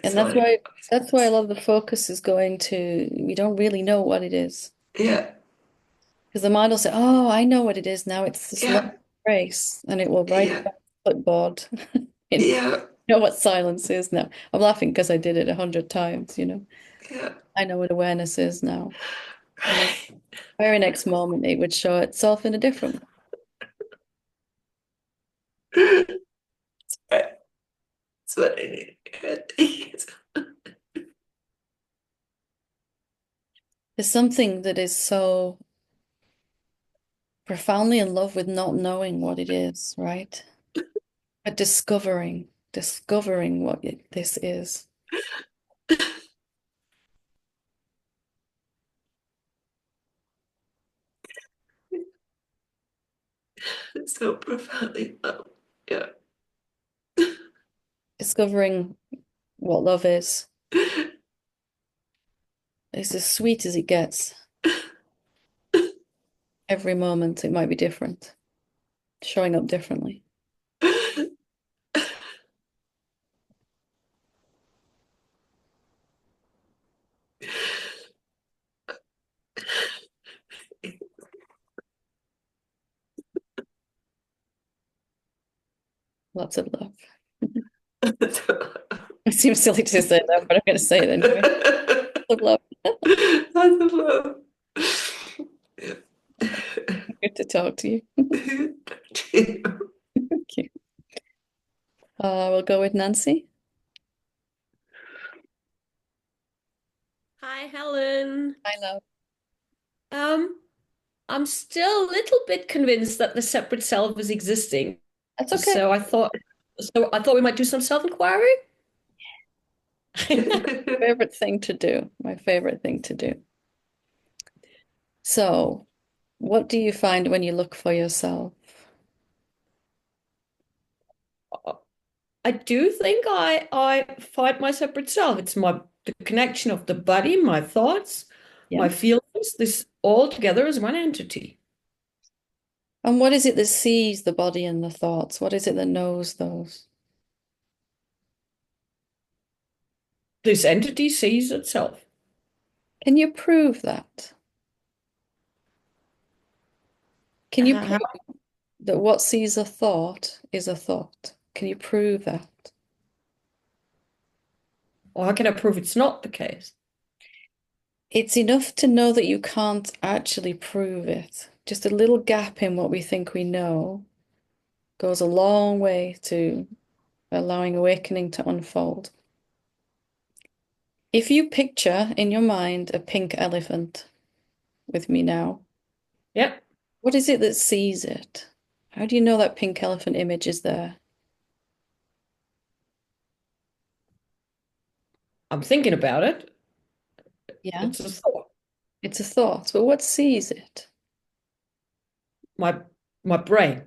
And So that's it why always that's why a is. lot of the focus is going to, we don't really know what it is. Yeah, Because the mind will say, oh, I know what it is now. It's this love yeah, grace. And it will write it yeah, on the clipboard. You yeah, know what silence is now. I'm laughing because I did it 100 times. yeah, I know what awareness is now. And then right. the very next moment it would show itself in a different way. Right. That's what I need. There's something that is so profoundly in love with not knowing what it is, right? But discovering what this is. So profoundly love. Yeah. Discovering what love is. It's as sweet as it gets. Every moment it might be different, showing up differently. Lots of love. It seems silly to say that, but I'm going to say it anyway. Lots of love. Lots of love. Yeah. Good to talk to you. Thank you. We'll go with Nancy. Hi, Helen. I love. Um, I'm still a little bit convinced that the separate self is existing. That's okay. So I thought we might do some self-inquiry. Favorite thing to do. My favorite thing to do. So, what do you find when you look for yourself? I do think I find my separate self. It's the connection of the body, my thoughts, Yeah. my feelings, this all together as one entity. And what is it that sees the body and the thoughts? What is it that knows those? This entity sees itself. Can you prove that? Can you How, prove that what sees a thought is a thought? Can you prove that? or how can I prove it's not the case? It's enough to know that you can't actually prove it. Just a little gap in what we think we know goes a long way to allowing awakening to unfold. If you picture in your mind a pink elephant with me now, Yeah, what is it that sees it? How do you know that pink elephant image is there? I'm thinking about it. Yeah, It's a thought. it's a thought, but what sees it? My my brain.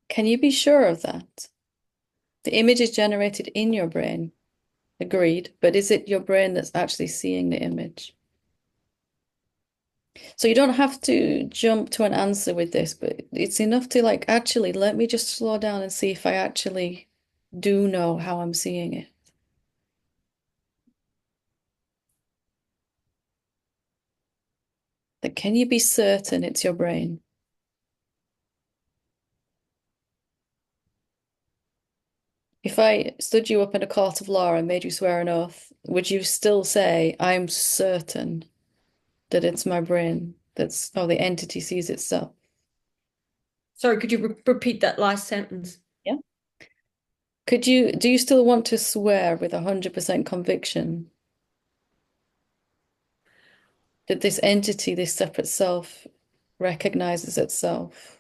Can you be sure of that? The image is generated in your brain, agreed, but is it your brain that's actually seeing the image? So you don't have to jump to an answer with this, but it's enough to like, actually, let me just slow down and see if I actually do know how I'm seeing it. Like, can you be certain it's your brain? If I stood you up in a court of law and made you swear an oath, would you still say, I'm certain that it's my brain that's, or the entity sees itself? Sorry, could you repeat that last sentence? Yeah. Do you still want to swear with 100% conviction that this entity, this separate self, recognizes itself?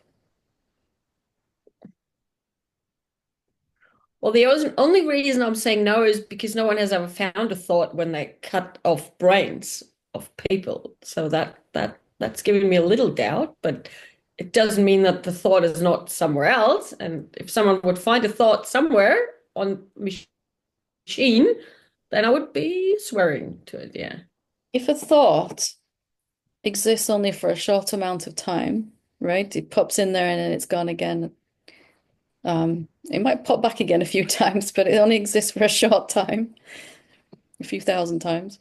Well, only reason I'm saying no is because no one has ever found a thought when they cut off brains of people. So that's giving me a little doubt, but it doesn't mean that the thought is not somewhere else. And if someone would find a thought somewhere on machine, then I would be swearing to it. Yeah. If a thought exists only for a short amount of time, right? It pops in there and then it's gone again. It might pop back again a few times, but it only exists for a short time, a few thousand times.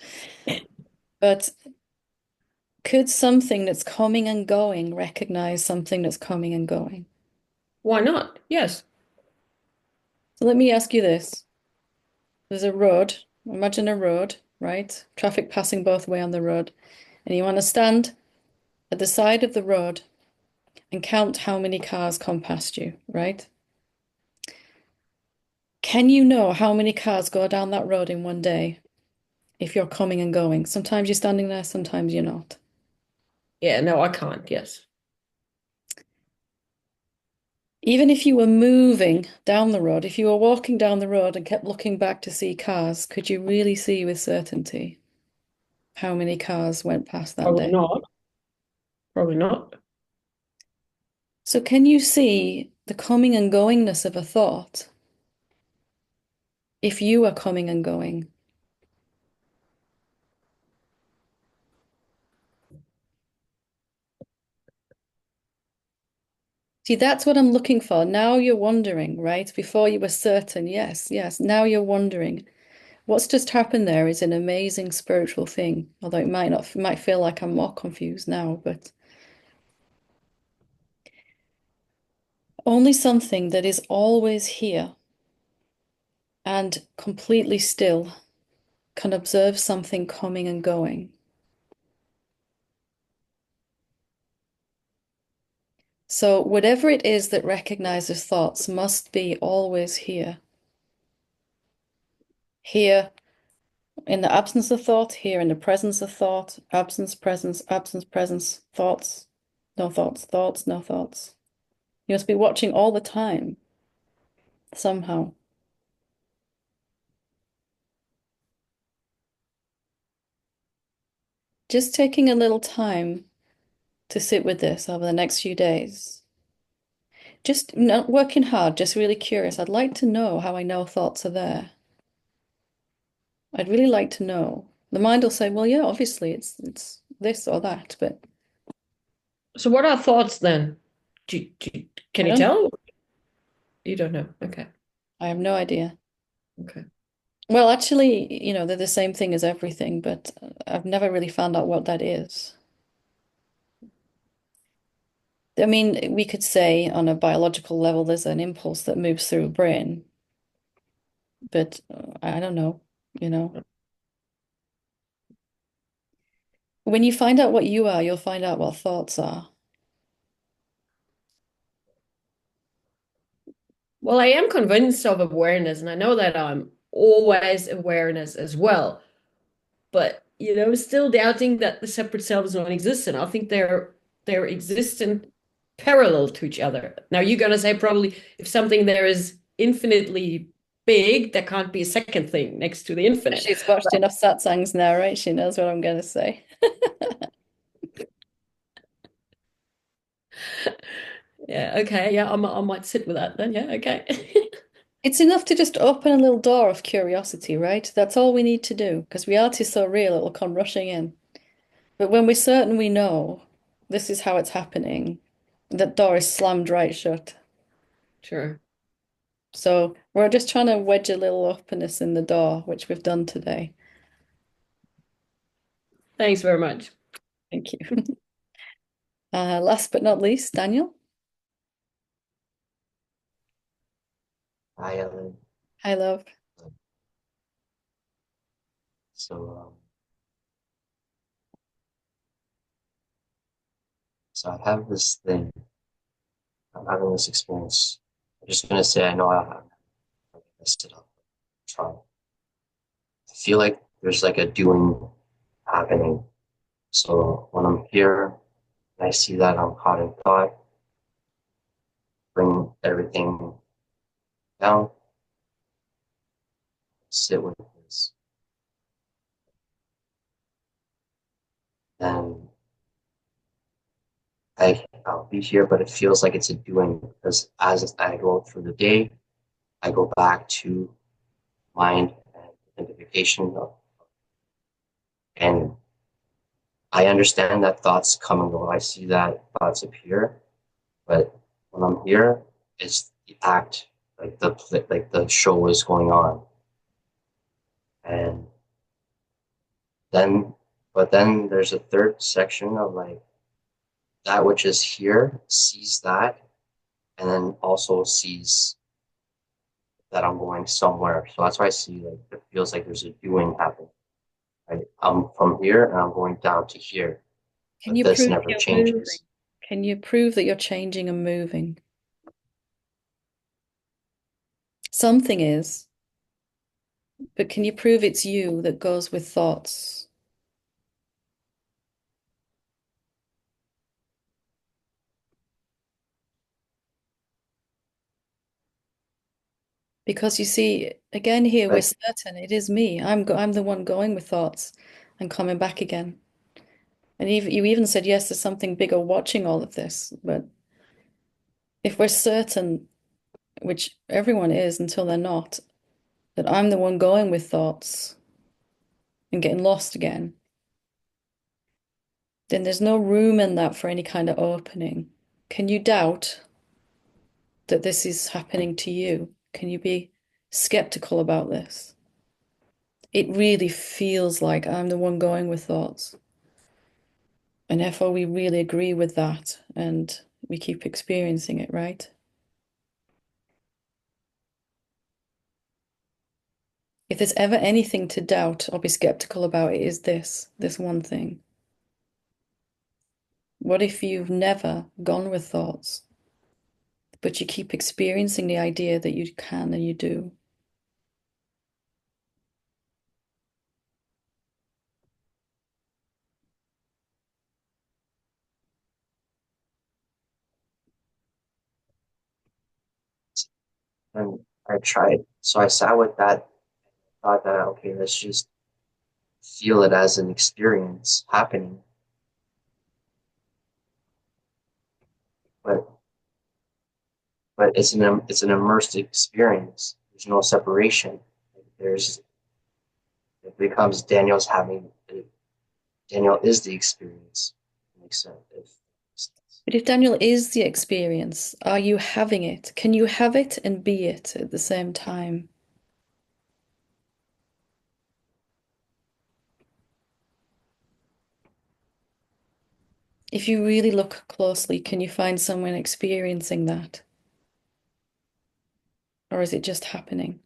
But could something that's coming and going recognize something that's coming and going? Why not? Yes. So let me ask you this. There's a road. Imagine a road, right? Traffic passing both way on the road. And you want to stand at the side of the road and count how many cars come past you, right? Can you know how many cars go down that road in one day if you're coming and going? Sometimes you're standing there, sometimes you're not. Yeah, no, I can't. Yes. Even if you were moving down the road, if you were walking down the road and kept looking back to see cars, could you really see with certainty how many cars went past that Probably day? not. Probably not. So can you see the coming and goingness of a thought if you are coming and going? See, that's what I'm looking for. Now you're wondering, right? Before you were certain, yes, yes. Now you're wondering. What's just happened there is an amazing spiritual thing, although it might not, it might feel like I'm more confused now, but only something that is always here and completely still can observe something coming and going. So whatever it is that recognizes thoughts must be always here. Here in the absence of thought, here in the presence of thought, absence, presence, thoughts, no thoughts, thoughts, no thoughts. You must be watching all the time, somehow. Just taking a little time to sit with this over the next few days. Just not working hard, just really curious. I'd like to know how I know thoughts are there. I'd really like to know. The mind will say, well, yeah, obviously it's this or that, but So what are thoughts then? Can I you don't know. tell? You don't know. Okay. I have no idea. Okay. Well, actually, they're the same thing as everything, but I've never really found out what that is. I mean, we could say on a biological level, there's an impulse that moves through a brain, but I don't know, you know. When you find out what you are, you'll find out what thoughts are. Well, I am convinced of awareness, and I know that I'm always awareness as well. But still doubting that the separate self is non-existent. I think they're existent parallel to each other. Now you're gonna say probably if something there is infinitely big, there can't be a second thing next to the infinite. She's watched enough satsangs now, right? She knows what I'm going to say. Yeah, okay, yeah, I might sit with that then. Yeah, okay. It's enough to just open a little door of curiosity, right? That's all we need to do, because reality is so real, it'll come rushing in. But when we're certain we know this is how it's happening, that door is slammed right shut. Sure. So we're just trying to wedge a little openness in the door, which we've done today. Thanks very much. Thank you. Last but not least, Daniel. Hi, Ellen. Hi, love. So, so I have this thing. I'm having this experience. I'm just gonna say I know I haven't messed it up. Try. I feel like there's like a doing happening. So when I'm here, and I see that I'm caught in thought, bring everything down, sit with this, and I'll be here, but it feels like it's a doing because as I go through the day, I go back to mind and identification of, and I understand that thoughts come and go. I see that thoughts appear, but when I'm here, it's the act, like the show is going on, and then, but then there's a third section of like that which is here sees that, and then also sees that I'm going somewhere. So that's why I see like it feels like there's a doing happening. Right? I'm from here and I'm going down to here, Can but you this prove never you're moving? changes. Can you prove that you're changing and moving? Something is, but can you prove it's you that goes with thoughts? Because you see, again here we're But certain it is me. I'm the one going with thoughts and coming back again. And you even said yes, there's something bigger watching all of this. But if we're certain, which everyone is until they're not, that I'm the one going with thoughts and getting lost again, then there's no room in that for any kind of opening. Can you doubt that this is happening to you? Can you be skeptical about this? It really feels like I'm the one going with thoughts. And therefore, we really agree with that and we keep experiencing it, right? If there's ever anything to doubt or be skeptical about, it is this one thing. What if you've never gone with thoughts, but you keep experiencing the idea that you can and you do? and I tried. So I sat with that, thought that okay, let's just feel it as an experience happening. But it's an immersed experience. There's no separation. There's it becomes Daniel is the experience. Makes sense. But if Daniel is the experience, are you having it? Can you have it and be it at the same time? If you really look closely, can you find someone experiencing that? Or is it just happening?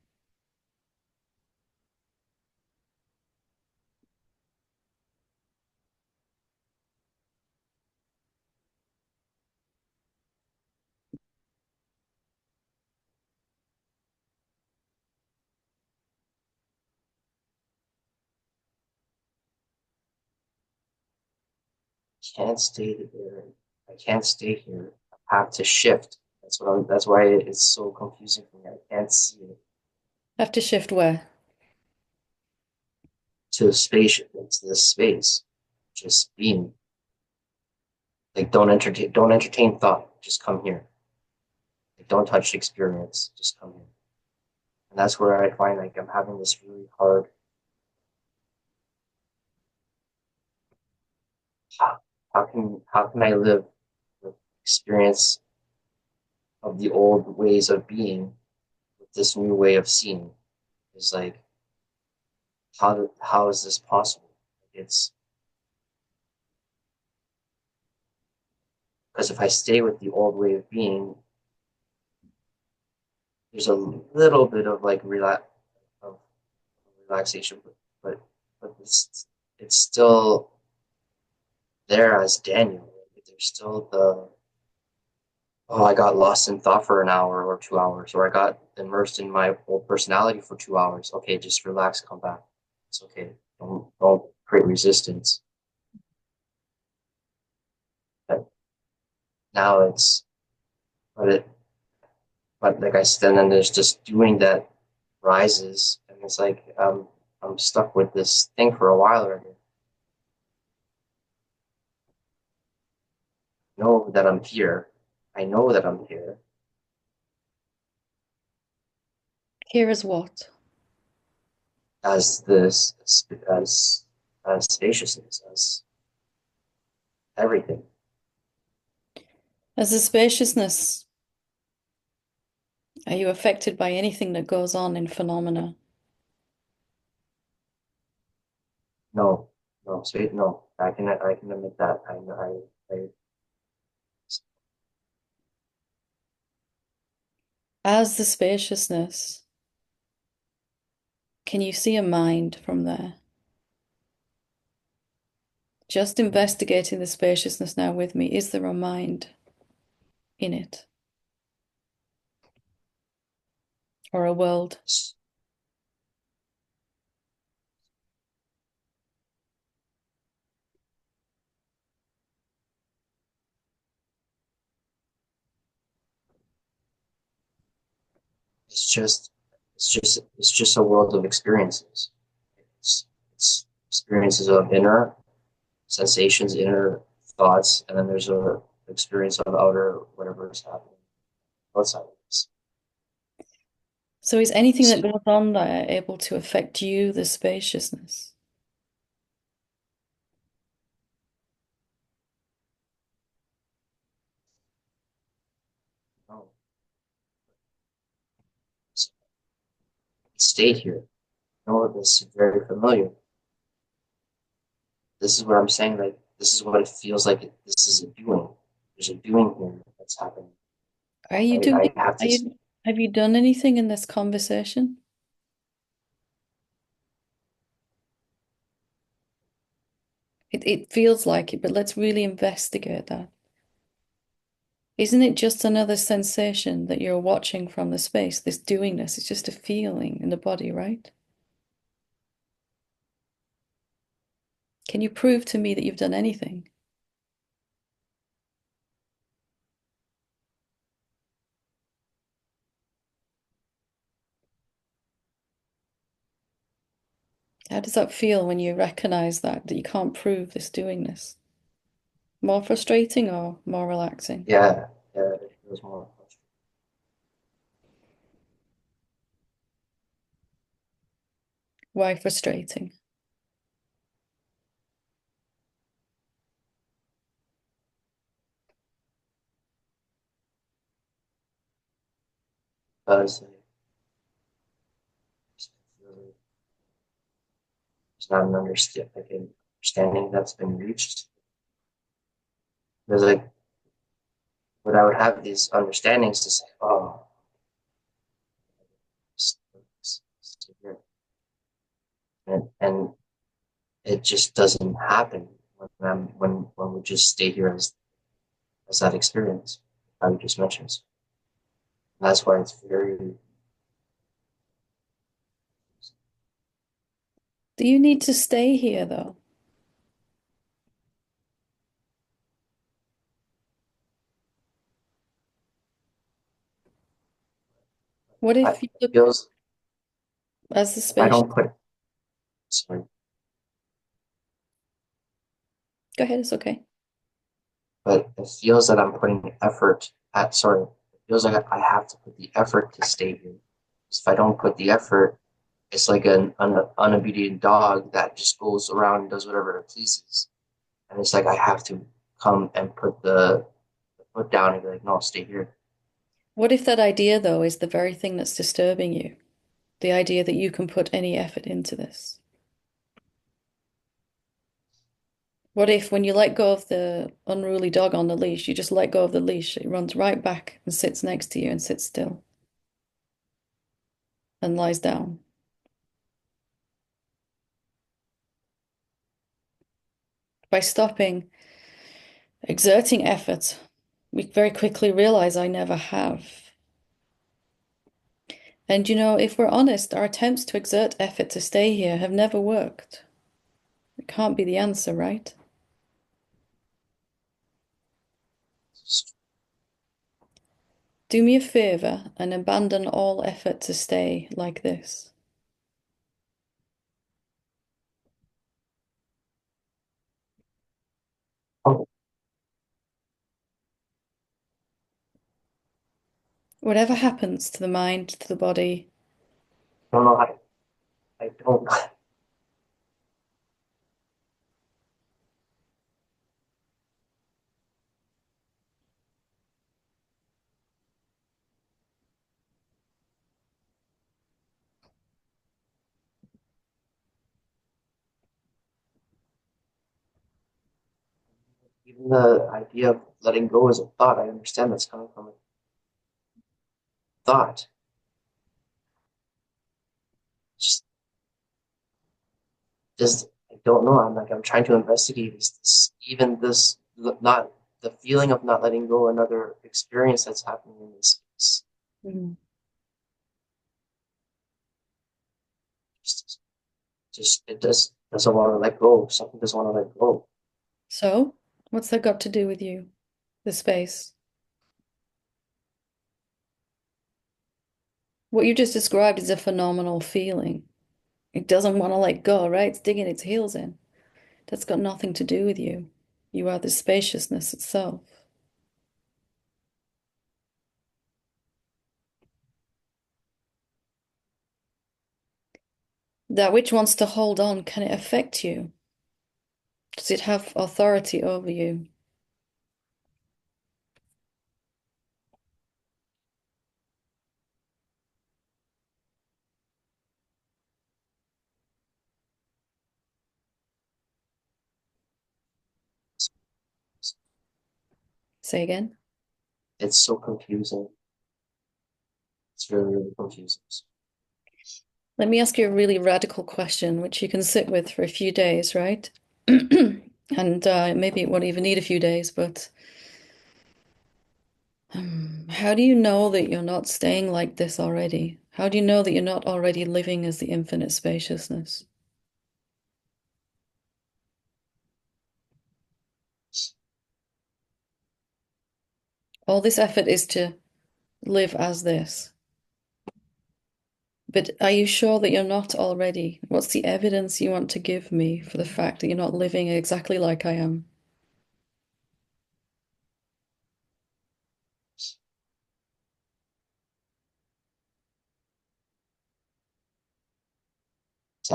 Can't stay there. I can't stay here. I have to shift. That's why it's so confusing for me. I can't see it. Have to shift where? To space, into this space. Just being. Like don't entertain thought. Just come here. Like, don't touch experience. Just come here. And that's where I find like I'm having this really hard. How, how can I live the experience of the old ways of being with this new way of seeing? Is like how is this possible? It's because if I stay with the old way of being, there's a little bit of like of relaxation, but it's still there as Daniel. There's still the oh, I got lost in thought for an hour or 2 hours, or I got immersed in my old personality for 2 hours. Okay, just relax, come back. It's okay. Don't create resistance. But now it's but it but like I said, and then there's just doing that rises, and it's like I'm stuck with this thing for a while already. I know that I'm here. I know that I'm here Here is what? as this as spaciousness, as everything. As a spaciousness, are you affected by anything that goes on in phenomena? No, no, straight no. I can admit that. I As the spaciousness, can you see a mind from there? Just investigating the spaciousness now with me. Is there a mind in it? Or a world? it's just it's just a world of experiences. It's experiences of inner sensations, inner thoughts, and then there's a experience of outer whatever is happening outside of this. So is anything that goes on there able to affect you, the spaciousness? Oh, so stay here. No, this is very familiar. This is what I'm saying. Like this is what it feels like. This is a doing. There's a doing here that's happening. Are you doing, I have are to. you, have you done anything in this conversation? It feels like it, but let's really investigate that. Isn't it just another sensation that you're watching from the space? This doingness, it's just a feeling in the body, right? Can you prove to me that you've done anything? How does that feel when you recognize that you can't prove this doingness? More frustrating or more relaxing? Yeah, yeah. It feels more. Why frustrating? Because there's not an understanding that's been reached. There's like, but I would have these understandings to say, oh, stay here. And it just doesn't happen when we just stay here as that experience I just mentioned. And that's why it's very. Do you need to stay here though? What if you It look feels as the if I space? don't put sorry, Go ahead, it's okay. but it feels that I'm putting effort at sorry. It feels like I have to put the effort to stay here. If I don't put the effort, it's like an unobedient dog that just goes around and does whatever it pleases. And it's like I have to come and put the foot down and be like, no, stay here. What if that idea though is the very thing that's disturbing you? The idea that you can put any effort into this? What if when you let go of the unruly dog on the leash, you just let go of the leash, it runs right back and sits next to you and sits still and lies down? By stopping exerting effort, we very quickly realize I never have. And you know, if we're honest, our attempts to exert effort to stay here have never worked. It can't be the answer, right? Do me a favor and abandon all effort to stay like this. Oh, Whatever happens to the mind, to the body, I don't know how to, I don't even the idea of letting go is a thought. I understand that's coming from a thought. Just I don't know. I'm trying to investigate is this even this not the feeling of not letting go another experience that's happening in this space. mm. Just, just it doesn't want to let go. Something doesn't want to let go. So, what's that got to do with you? The space. What you just described is a phenomenal feeling. It doesn't want to let go, right? It's digging its heels in. That's got nothing to do with you. You are the spaciousness itself. That which wants to hold on, can it affect you? Does it have authority over you? Say again. It's so confusing. It's really, really confusing. Let me ask you a really radical question, which you can sit with for a few days, right? And maybe it won't even need a few days, but how do you know that you're not staying like this already? How do you know that you're not already living as the infinite spaciousness? All this effort is to live as this. But are you sure that you're not already? What's the evidence you want to give me for the fact that you're not living exactly like I am? To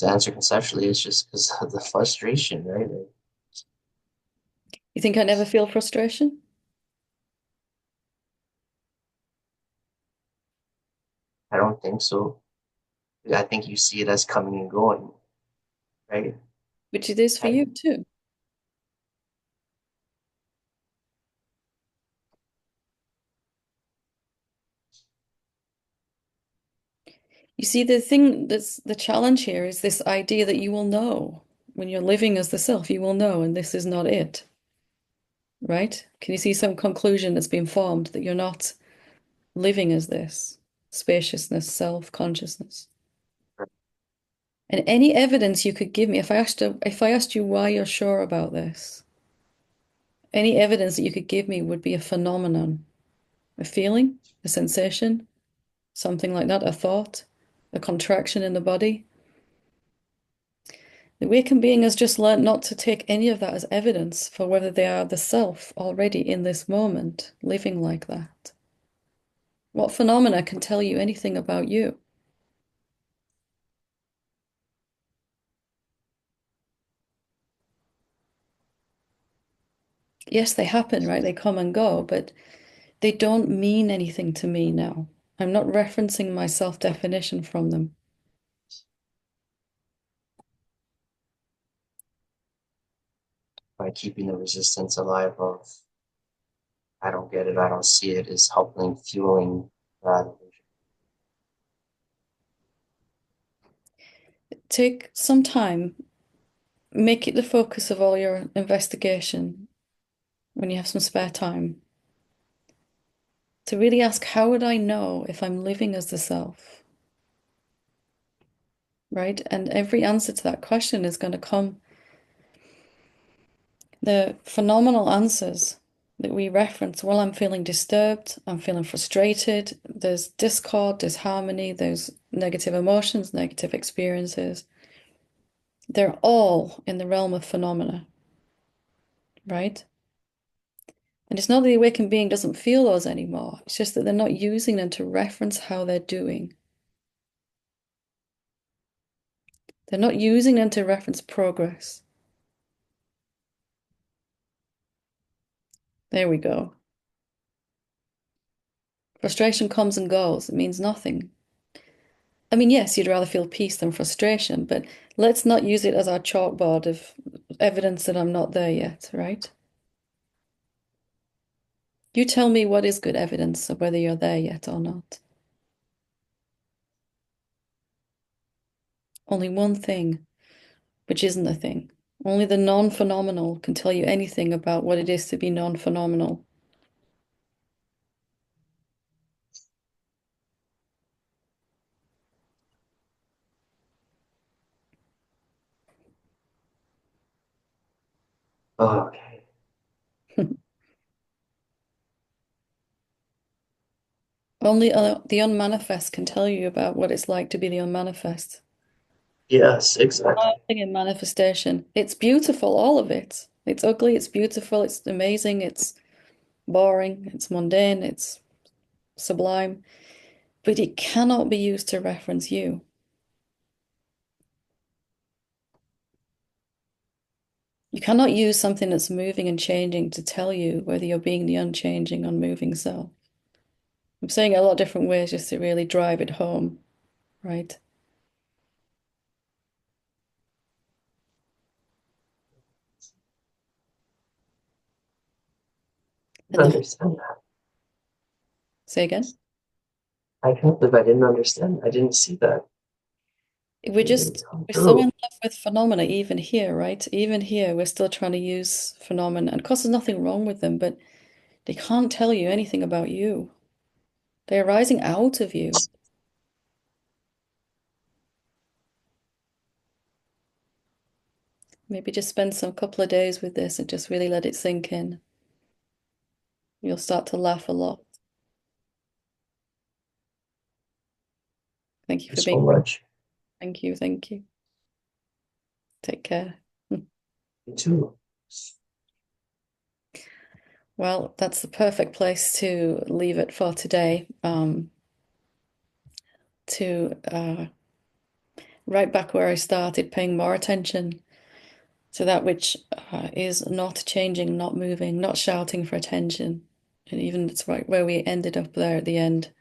answer conceptually is just because of the frustration, right? Like, You think I never feel frustration? I don't think so. I think you see it as coming and going, right? Which it is for I, you too. You see, the thing that's the challenge here is this idea that you will know when you're living as the self, you will know, and this is not it, right? Can you see some conclusion that's been formed that you're not living as this spaciousness, self-consciousness? And any evidence you could give me, if I asked you why you're sure about this, any evidence that you could give me would be a phenomenon, a feeling, a sensation, something like that, a thought, a contraction in the body. The awakened being has just learned not to take any of that as evidence for whether they are the self already in this moment, living like that. What phenomena can tell you anything about you? Yes, they happen, right? They come and go, but they don't mean anything to me now. I'm not referencing my self-definition from them. By keeping the resistance alive of I don't get it, I don't see it, is helping fueling that. Take some time, make it the focus of all your investigation when you have some spare time to really ask, how would I know if I'm living as the self? Right? And every answer to that question is going to come. The phenomenal answers that we reference, well, I'm feeling disturbed, I'm feeling frustrated, there's discord, disharmony, there's negative emotions, negative experiences. They're all in the realm of phenomena, right? And it's not that the awakened being doesn't feel those anymore. It's just that they're not using them to reference how they're doing. They're not using them to reference progress. There we go. Frustration comes and goes. It means nothing. I mean, yes, you'd rather feel peace than frustration, but let's not use it as our chalkboard of evidence that I'm not there yet, right? You tell me what is good evidence of whether you're there yet or not. Only one thing, which isn't a thing. Only the non-phenomenal can tell you anything about what it is to be non-phenomenal. Oh, okay. Only the unmanifest can tell you about what it's like to be the unmanifest. Yes, exactly. Nothing in manifestation. It's beautiful, all of it. It's ugly, it's beautiful, it's amazing, it's boring, it's mundane, it's sublime, but it cannot be used to reference you. You cannot use something that's moving and changing to tell you whether you're being the unchanging, unmoving self. I'm saying it a lot of different ways just to really drive it home, right? I And the understand that. say again, I can't believe I didn't understand. I didn't see that. we're It didn't just come we're so in through. love with phenomena, even here, right? Even here, we're still trying to use phenomena. And of course, there's nothing wrong with them, but they can't tell you anything about you. They're arising out of you. Maybe just spend some couple of days with this and just really let it sink in. You'll start to laugh a lot. Thank you Thank you for so being. much. Thank you. Thank you. Take care. You too. Well, that's the perfect place to leave it for today. To right back where I started, paying more attention to that which is not changing, not moving, not shouting for attention. And even it's right where we ended up there at the end.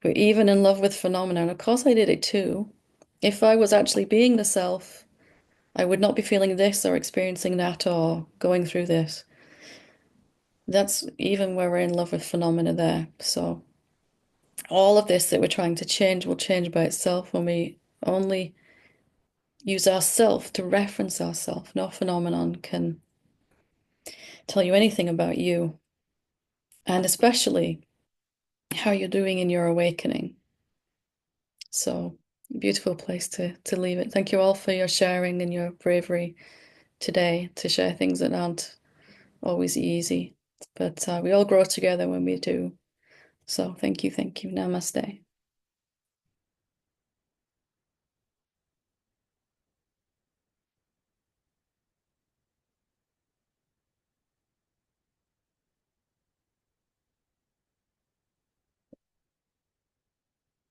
We're even in love with phenomena. And of course, I did it too. If I was actually being the self, I would not be feeling this or experiencing that or going through this. That's even where we're in love with phenomena there. So all of this that we're trying to change will change by itself when we only use ourself to reference ourself. No phenomenon can tell you anything about you, and especially how you're doing in your awakening. So, beautiful place to leave it. Thank you all for your sharing and your bravery today to share things that aren't always easy. But we all grow together when we do. So thank you, thank you. Namaste.